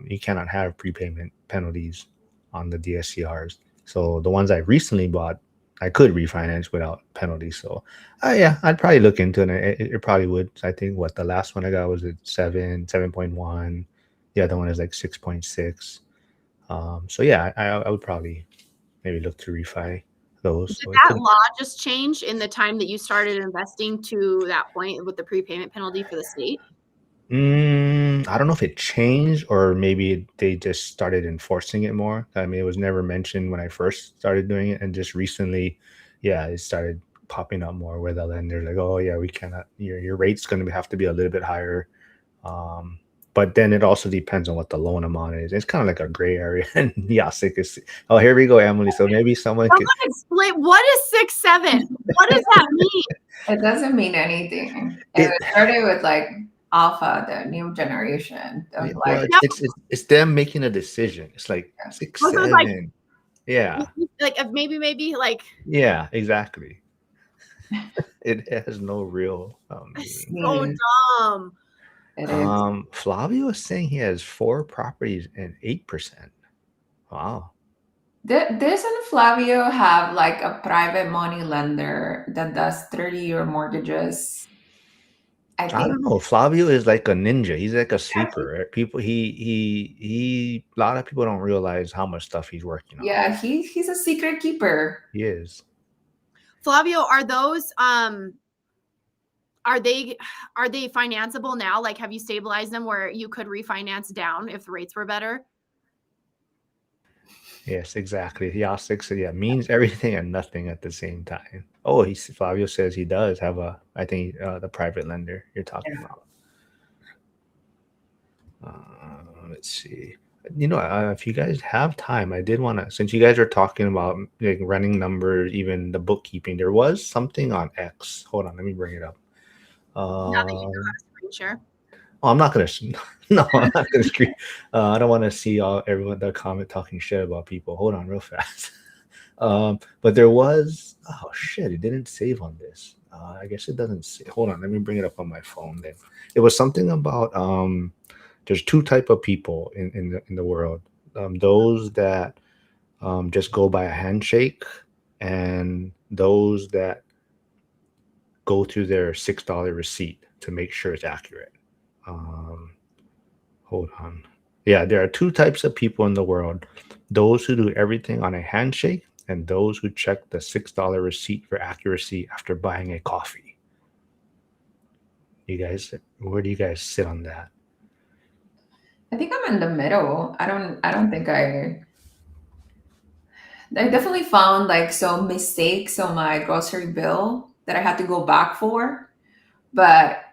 A: you cannot have prepayment penalties on the DSCRs. So the ones I recently bought, I could refinance without penalties. So, yeah, I'd probably look into it. It probably would. I think what the last one I got was at 7.1. The other one is like 6.6. So yeah, I would probably maybe look to refi those.
C: Did
A: So it
C: that
A: could.
C: law just change in the time that you started investing to that point with the prepayment penalty for the state?
A: I don't know if it changed or maybe they just started enforcing it more. I mean, it was never mentioned when I first started doing it, and just recently, yeah, it started popping up more where the lender's like, "Oh yeah, we cannot. Your rate's going to have to be a little bit higher." Um, but then it also depends on what the loan amount is. It's kind of like a gray area. And Yasik is. Oh, here we go, Emily. So maybe someone could.
C: Someone explain what is 6.7? What does that mean?
B: It doesn't mean anything. It
A: It
B: started with like Alpha, the new generation of like,
A: well,
C: Yeah,
A: it's them making a decision. It's like six,
C: so it's like
A: 7. Yeah.
C: maybe like
A: Yeah, exactly. It has no real
C: it's
A: meaning.
C: so
B: mean
C: dumb.
B: it is.
A: Flavio is saying he has 4 properties and 8%. Wow.
B: Doesn't Flavio have like a private money lender that does 30-year mortgages? I
A: I
B: think.
A: don't know. Flavio is like a ninja. He's like a sleeper. Right? People he a lot of people don't realize how much stuff he's working on.
B: Yeah, he's a secret keeper.
A: He is.
C: Flavio, are those are they financeable now? Like, have you stabilized them where you could refinance down if the rates were better?
A: Yes, exactly. Yasik said, yeah, means everything and nothing at the same time. Oh, Flavio says he does have I think the private lender you're talking
B: Yeah.
A: about. Let's see. If you guys have time, I did want to, since you guys are talking about like running numbers, even the bookkeeping, there was something on X. Hold on, let me bring it up.
C: Now that you know
A: Um,
C: how to screen share.
A: oh, I'm not gonna. No, I'm not gonna screen. I don't want to see everyone the comment talking shit about people. Hold on, real fast. But there was. Oh shit! It didn't save on this. I guess it doesn't. Hold on, let me bring it up on my phone. Then it was something about there's two type of people in the world. Those that just go by a handshake, and those that go through their $6 receipt to make sure it's accurate. Um, Hold on. Yeah, there are two types of people in the world: those who do everything on a handshake, and those who check the $6 receipt for accuracy after buying a coffee. You guys, where do you guys sit on that?
B: I think I'm in the middle. I don't think I definitely found like some mistakes on my grocery bill that I had to go back for, but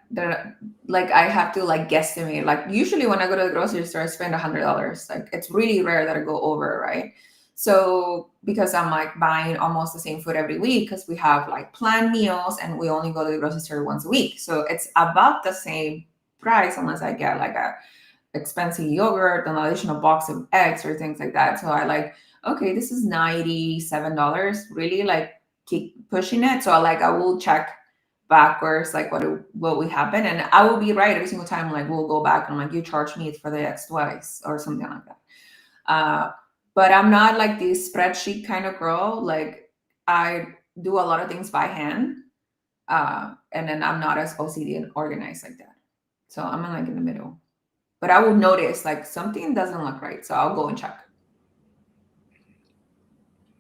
B: like I have to like guesstimate. Like usually when I go to the grocery store, I spend $100. Like it's really rare that I go over, right? So because I'm like buying almost the same food every week because we have like planned meals and we only go to the grocery store once a week, so it's about the same price unless I get like a expensive yogurt, an additional box of eggs or things like that. So I like, okay, this is $97. Really like keep pushing it. So I will check backwards like what would happen. And I will be right every single time. Like we'll go back and I'm like, you charged me for the X twice or something like that. Uh but I'm not like this spreadsheet kind of girl. Like I do a lot of things by hand. And then I'm not as OCD and organized like that. So I'm like in the middle, but I would notice like something doesn't look right, so I'll go and check.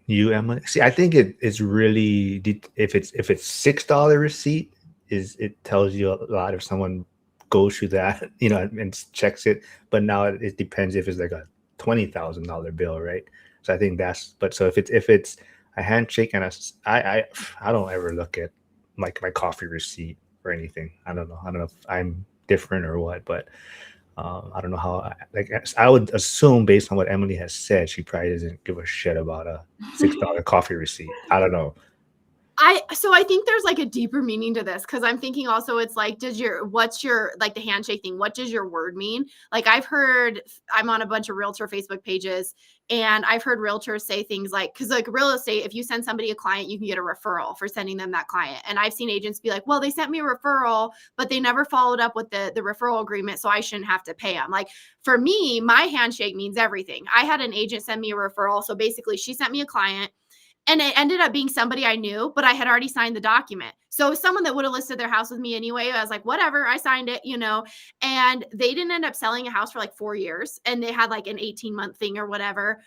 A: You, Emily? See, I think it's really if it's $6 receipt is it tells you a lot if someone goes through that, and checks it. But now it depends if it's like a $20,000 bill, right? So I think but so if it's a handshake and I don't ever look at like my coffee receipt or anything. I don't know if I'm different or what, but I don't know how. Like I would assume, based on what Emily has said, she probably doesn't give a shit about a $6 coffee receipt. I don't know.
C: I think there's like a deeper meaning to this, because I'm thinking also it's like, what's your, like the handshake thing, what does your word mean? Like I'm on a bunch of realtor Facebook pages, and I've heard realtors say things like, because like real estate, if you send somebody a client, you can get a referral for sending them that client. And I've seen agents be like, well, they sent me a referral, but they never followed up with the referral agreement, so I shouldn't have to pay them. Like for me, my handshake means everything. I had an agent send me a referral. So basically she sent me a client, and it ended up being somebody I knew, but I had already signed the document. So someone that would have listed their house with me anyway, I was like, whatever, I signed it, and they didn't end up selling a house for like 4 years, and they had like an 18-month thing or whatever.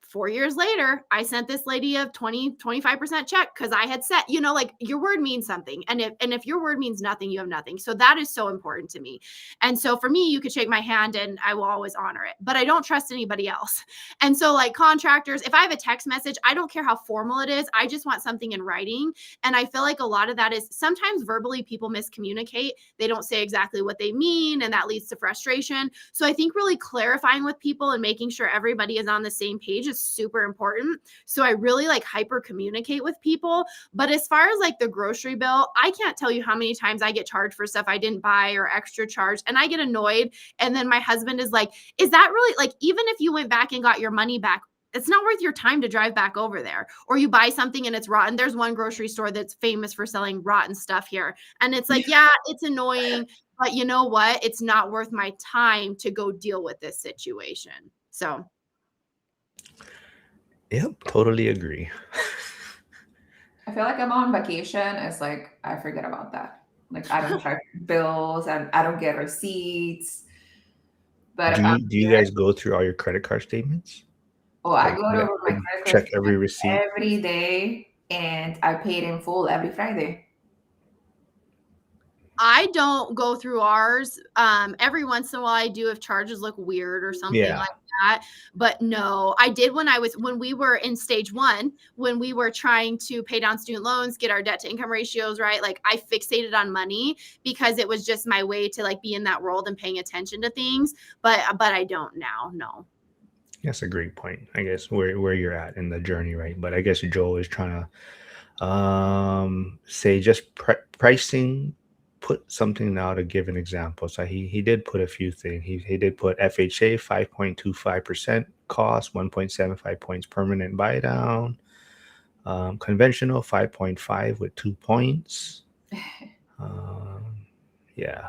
C: 4 years later, I sent this lady a 25% check because I had set, like your word means something. And if your word means nothing, you have nothing. So that is so important to me. And so for me, you could shake my hand and I will always honor it, but I don't trust anybody else. And so like contractors, if I have a text message, I don't care how formal it is. I just want something in writing. And I feel like a lot of that is sometimes verbally people miscommunicate. They don't say exactly what they mean, and that leads to frustration. So I think really clarifying with people and making sure everybody is on the same page is super important. So I really like hyper communicate with people. But as far as like the grocery bill, I can't tell you how many times I get charged for stuff I didn't buy or extra charge, and I get annoyed. And then my husband is like, is that really, like, even if you went back and got your money back, it's not worth your time to drive back over there. Or you buy something and it's rotten. There's one grocery store that's famous for selling rotten stuff here. And it's like, yeah, it's annoying, but you know what? It's not worth my time to go deal with this situation. So
A: Yep, totally agree.
B: I feel like I'm on vacation. It's like I forget about that. Like I don't check bills and I don't get receipts. But
A: Do
B: if I'm
A: you
B: here,
A: guys go through all your credit card statements?
B: oh, I
A: Like
B: go over my credit card
A: check every
B: statement
A: receipt?
B: every day, and I paid in full every Friday.
C: I don't go through ours. Every once in a while I do if charges look weird or something
A: Yeah.
C: like that. But no, I did when we were in stage 1, when we were trying to pay down student loans, get our debt to income ratios right. Like I fixated on money because it was just my way to like be in that world and paying attention to things. But I don't now. No.
A: That's a great point. I guess where you're at in the journey, right? But I guess Joel is trying to say just pricing. Put something now to give an example. So he did put a few things. He did put FHA 5.25% cost, 1.75 points permanent buy down. Conventional 5.5 with 2 points. Yeah.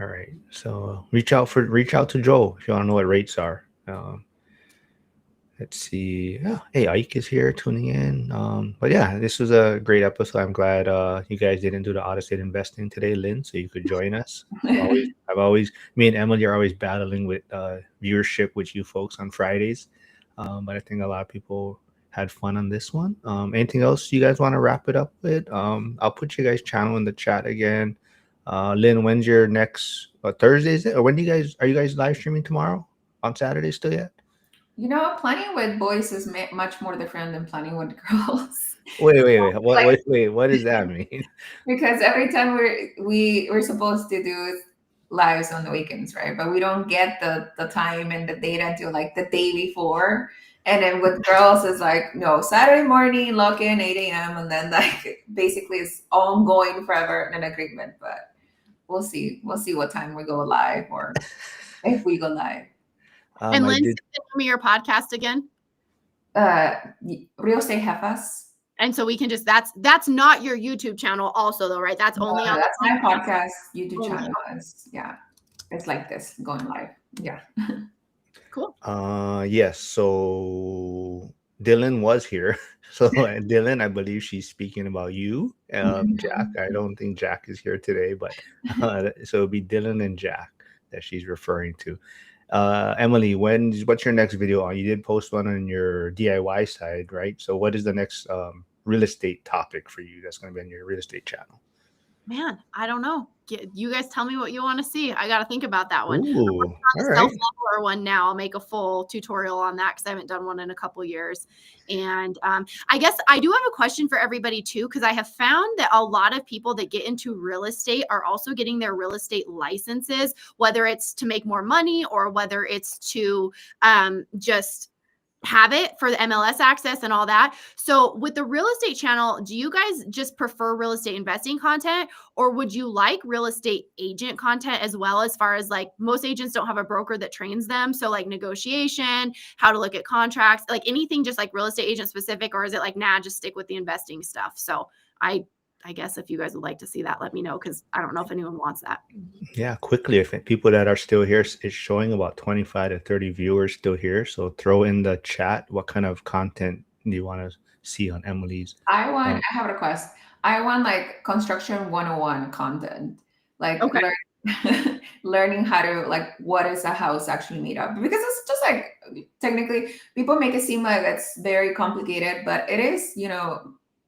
A: All right. So reach out to Joel if you want to know what rates are. Let's see. Yeah. Hey, Ike is here tuning in. But yeah, this was a great episode. I'm glad you guys didn't do the out of state investing today, Lynn, so you could join us. Me and Emily are always battling with viewership with you folks on Fridays. But I think a lot of people had fun on this one. Anything else you guys want to wrap it up with? I'll put you guys' channel in the chat again. Lynn, when's your next Thursday? Is it, or when do are you guys live streaming tomorrow on Saturday still yet?
B: Planning with boys is much more different than planning with girls.
A: Wait.
B: Like,
A: What does that mean?
B: because every time we're supposed to do lives on the weekends, right? But we don't get the time and the data until like the day before. And then with girls, it's like, no, Saturday morning, log in 8 a.m. And then like basically it's ongoing forever in an agreement. But we'll see. We'll see what time we go live or if we go live.
C: And Lynn, send me your podcast again.
B: Real Estate Jefas.
C: And so we can just that's not your YouTube channel also though, right? That's only on
B: that's my podcast YouTube channel. Yeah. It's like this going live. Yeah.
C: Cool.
A: Yes. So Dylan was here. So Dylan, I believe she's speaking about you. Jack. I don't think Jack is here today, but so it'll be Dylan and Jack that she's referring to. Emily, what's your next video on? You did post one on your DIY side, right? So what is the next real estate topic for you that's going to be on your real estate channel?
C: Man, I don't know. You guys tell me what you want to see. I got to think about that one.
A: Ooh,
C: all right. Self-leveler one now. I'll make a full tutorial on that because I haven't done one in a couple years. And I guess I do have a question for everybody too, because I have found that a lot of people that get into real estate are also getting their real estate licenses, whether it's to make more money or whether it's to just have it for the MLS access and all that. So with the real estate channel, do you guys just prefer real estate investing content, or would you like real estate agent content as well? As far as like, most agents don't have a broker that trains them. So like negotiation, how to look at contracts, like anything just like real estate agent specific, or is it like, nah, just stick with the investing stuff? So I guess if you guys would like to see that, let me know, because I don't know if anyone wants that.
A: Yeah, quickly, I think people that are still here, it's showing about 25 to 30 viewers still here. So throw in the chat what kind of content do you want to see on Emily's.
B: I have a request. I want like construction 101 content. Like
C: Okay.
B: learning how to, like, what is a house actually made of? Because it's just like, technically people make it seem like it's very complicated, but it is,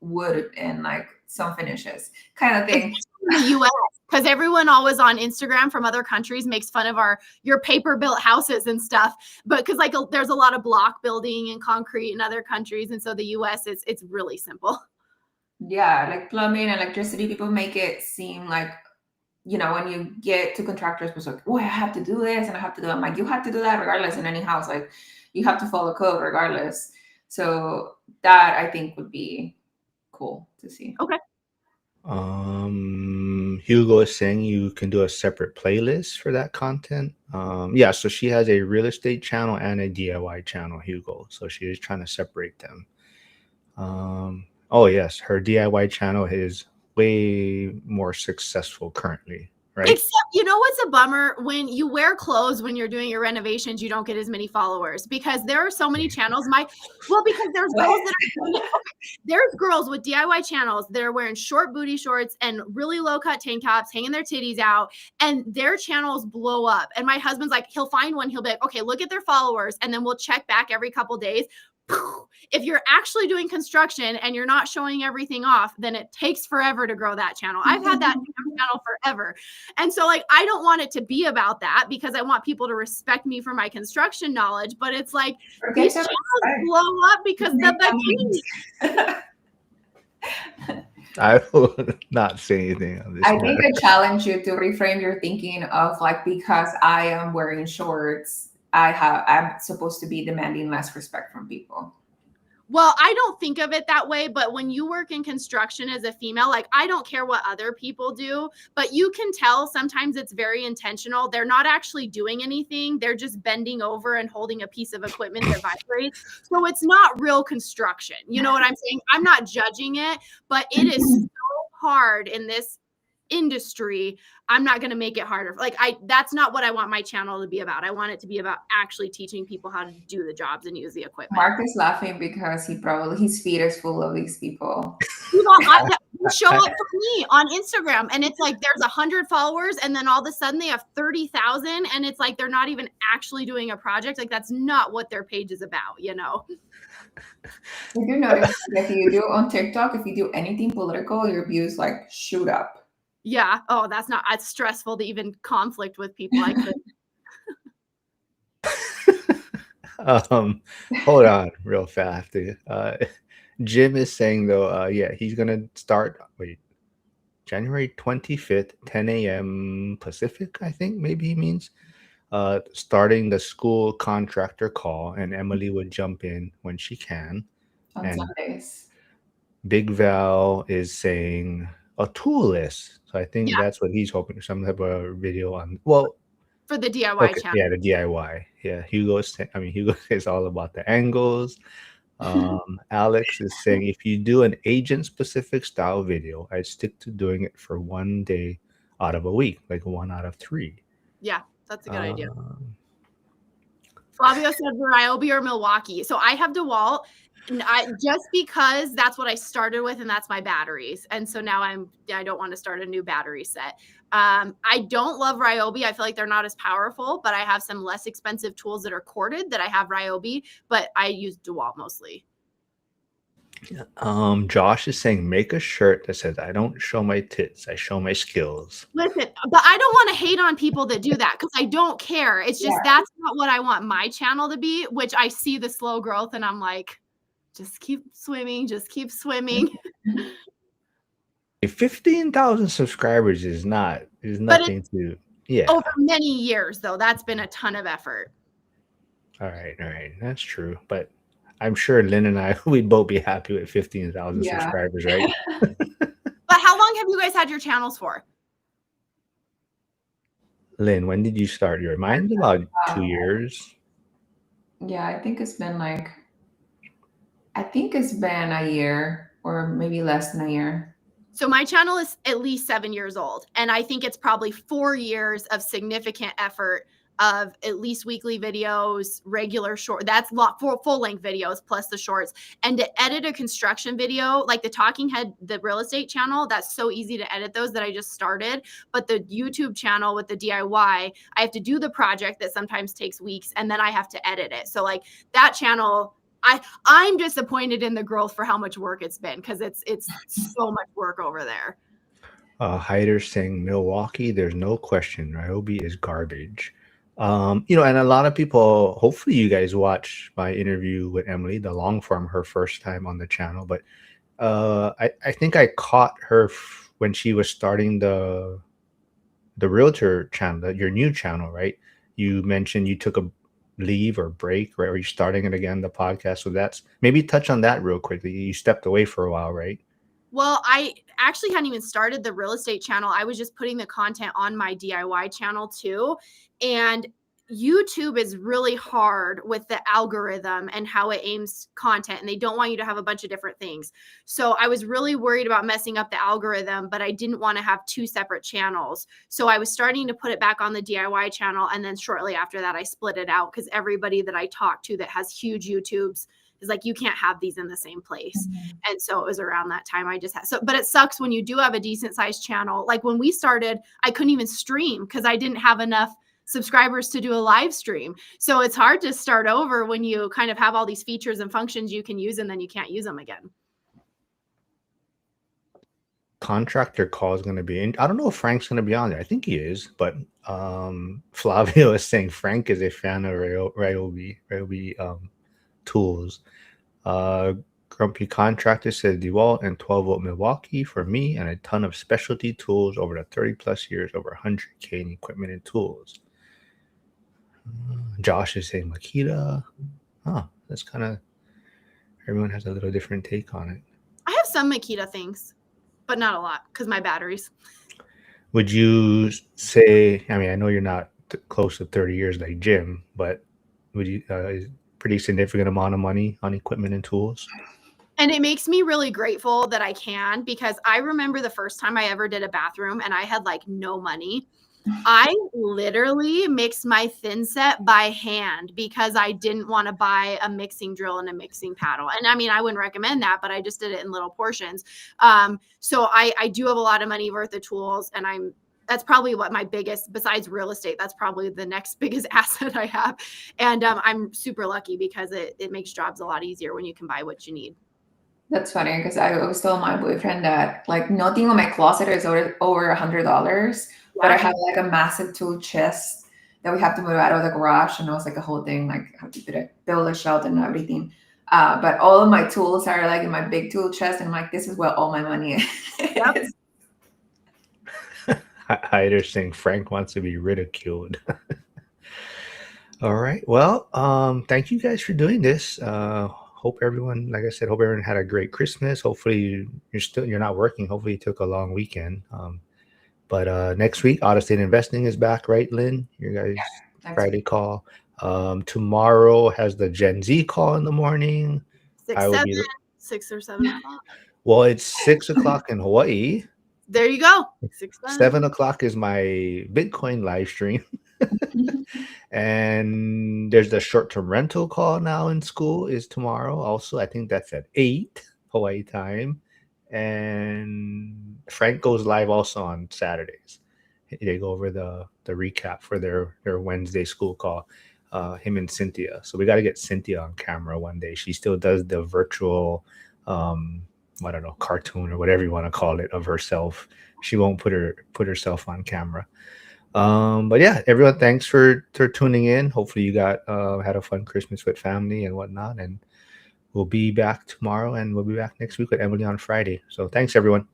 B: wood and like some finishes kind of thing.
C: In the US, because everyone always on Instagram from other countries makes fun of your paper built houses and stuff, but because like there's a lot of block building and concrete in other countries, and so the US it's really simple.
B: Yeah, like plumbing, electricity, people make it seem like, when you get to contractors, it's like, oh, I have to do this and I have to do that. I'm like, you have to do that regardless in any house. Like, you have to follow code regardless. So that I think would be cool to see.
C: Okay.
A: Hugo is saying you can do a separate playlist for that content. Yeah, so she has a real estate channel and a DIY channel, Hugo. So she is trying to separate them. Oh yes, her DIY channel is way more successful currently, right?
C: Except, you know what's a bummer? When you wear clothes when you're doing your renovations, you don't get as many followers, because there are so many channels. Because there's girls with DIY channels that are wearing short booty shorts and really low cut tank tops, hanging their titties out, and their channels blow up. And my husband's like, he'll find one, he'll be like, okay, look at their followers, and then we'll check back every couple days. If you're actually doing construction and you're not showing everything off, then it takes forever to grow that channel. I've had that channel forever. And so like, I don't want it to be about that, because I want people to respect me for my construction knowledge. But it's like, these channels blow up because the bikini.
A: I will not say anything on this.
B: I think I challenge you to reframe your thinking of like, because I am wearing shorts, I'm supposed to be demanding less respect from people.
C: Well, I don't think of it that way, but when you work in construction as a female, like, I don't care what other people do, but you can tell sometimes it's very intentional. They're not actually doing anything. They're just bending over and holding a piece of equipment that vibrates. So it's not real construction. You know what I'm saying? I'm not judging it, but it is so hard in this industry. I'm not going to make it harder. Like, that's not what I want my channel to be about. I want it to be about actually teaching people how to do the jobs and use the equipment.
B: Mark is laughing because his feed is full of these people.
C: Show up for me on Instagram, and it's like there's 100 followers, and then all of a sudden they have 30,000, and it's like they're not even actually doing a project. Like, that's not what their page is about,
B: Did you notice if you do on TikTok, if you do anything political, your views like shoot up?
C: Yeah. Oh, it's stressful to even conflict with people. I could.
A: Hold on real fast. Jim is saying though, yeah, he's gonna start January 25th, 10 a.m. Pacific, I think maybe he means, starting the SKOOL contractor call, and Emily would jump in when she can.
B: On Sundays.
A: Big Val is saying a tool list. So I think that's what he's hoping, some type of video on,
C: for the DIY channel.
A: Yeah, the DIY. Yeah, Hugo is all about the angles. Alex is saying, if you do an agent specific style video, I stick to doing it for 1 day out of a week, like 1 out of 3.
C: Yeah, that's a good idea. Flavio said Ryobi or Milwaukee. So I have DeWalt, just because that's what I started with, and that's my batteries. And so now I don't want to start a new battery set. I don't love Ryobi. I feel like they're not as powerful, but I have some less expensive tools that are corded that I have Ryobi, but I use DeWalt mostly.
A: Josh is saying, make a shirt that says, I don't show my tits, I show my skills.
C: Listen, but I don't want to hate on people that do that, because I don't care. It's just that's not what I want my channel to be, which I see the slow growth and I'm like, just keep swimming, just keep swimming.
A: 15,000 subscribers is nothing to,
C: over many years though. That's been a ton of effort.
A: All right, that's true. But I'm sure Lynn and I we'd both be happy with 15,000
B: Yeah.
A: subscribers, right?
C: But how long have you guys had your channels for?
A: Lynn, when did you start your? Mine's about 2 years.
B: Yeah, I think it's been like, I think it's been a year or maybe less than a year.
C: So my channel is at least 7 years old, and I think it's probably 4 years of significant effort of at least weekly videos, regular short. That's lot for full length videos plus the shorts. And to edit a construction video, like the talking head, the real estate channel, that's so easy to edit those that I just started. But the YouTube channel with the DIY, I have to do the project that sometimes takes weeks, and then I have to edit it. So like that channel, I'm disappointed in the growth for how much work it's been, because it's so much work over there.
A: Hyder saying Milwaukee, there's no question. Ryobi is garbage. And a lot of people, hopefully you guys watch my interview with Emily, the long form, her first time on the channel. But I think I caught her when she was starting the realtor channel, your new channel, right? You mentioned you took a leave or break, right? Or you're starting it again, the podcast. So that's maybe touch on that real quickly. You stepped away for a while, right?
C: Well, I actually hadn't even started the real estate channel. I was just putting the content on my DIY channel too. And YouTube is really hard with the algorithm and how it aims content, and they don't want you to have a bunch of different things. So I was really worried about messing up the algorithm, but I didn't want to have two separate channels. So I was starting to put it back on the DIY channel. And then shortly after that, I split it out, because everybody that I talked to that has huge YouTubes is like, you can't have these in the same place. And so it was around that time I just had, but it sucks when you do have a decent sized channel. Like when we started, I couldn't even stream because I didn't have enough subscribers to do a live stream. So it's hard to start over when you kind of have all these features and functions you can use, and then you can't use them again.
A: Contractor call is going to be in. I don't know if Frank's going to be on there. I think he is, but Flavio is saying Frank is a fan of Ryobi tools. Grumpy Contractor says DeWalt and 12-volt Milwaukee for me, and a ton of specialty tools over the 30 plus years, over 100K in equipment and tools. Josh is saying Makita. Oh, that's kind of, everyone has a little different take on it.
C: I have some Makita things, but not a lot because my batteries.
A: Would you say, I mean, I know you're not close to 30 years like Jim, but would you, is pretty significant amount of money on equipment and tools?
C: And it makes me really grateful that I can, because I remember the first time I ever did a bathroom and I had like no money. I literally mixed my thin set by hand because I didn't want to buy a mixing drill and a mixing paddle. And I mean, I wouldn't recommend that, but I just did it in little portions. So I do have a lot of money worth of tools, and that's probably what my biggest, besides real estate, that's probably the next biggest asset I have. And I'm super lucky because it makes jobs a lot easier when you can buy what you need.
B: That's funny because I was telling my boyfriend that like nothing on my closet is over $100, but I have like a massive tool chest that we have to move out of the garage, and it was like a whole thing, like have to build a shelter and everything. But all of my tools are like in my big tool chest, and I'm like, this is where all my money is.
C: Yep.
A: Hyder saying Frank wants to be ridiculed. All right. Well, thank you guys for doing this. Hope everyone, like I said, hope everyone had a great Christmas. Hopefully you're not working. Hopefully you took a long weekend. But next week, Out of State Investing is back, right, Lynn? Your guys' Friday call. Tomorrow has the Gen Z call in the morning.
C: 6 or 7 o'clock.
A: Well, it's 6 o'clock in Hawaii.
C: There you go.
A: 7 o'clock is my Bitcoin live stream. And there's the short-term rental call now in SKOOL is tomorrow. Also, I think that's at 8 Hawaii time. And Frank goes live also on Saturdays. They go over the recap for their Wednesday SKOOL call. Him and Cynthia. So we got to get Cynthia on camera one day. She still does the virtual, I don't know, cartoon or whatever you want to call it of herself. She won't put herself on camera. But yeah, everyone, thanks for tuning in. Hopefully you had a fun Christmas with family and whatnot. And we'll be back tomorrow, and we'll be back next week with Emily on Friday. So thanks, everyone.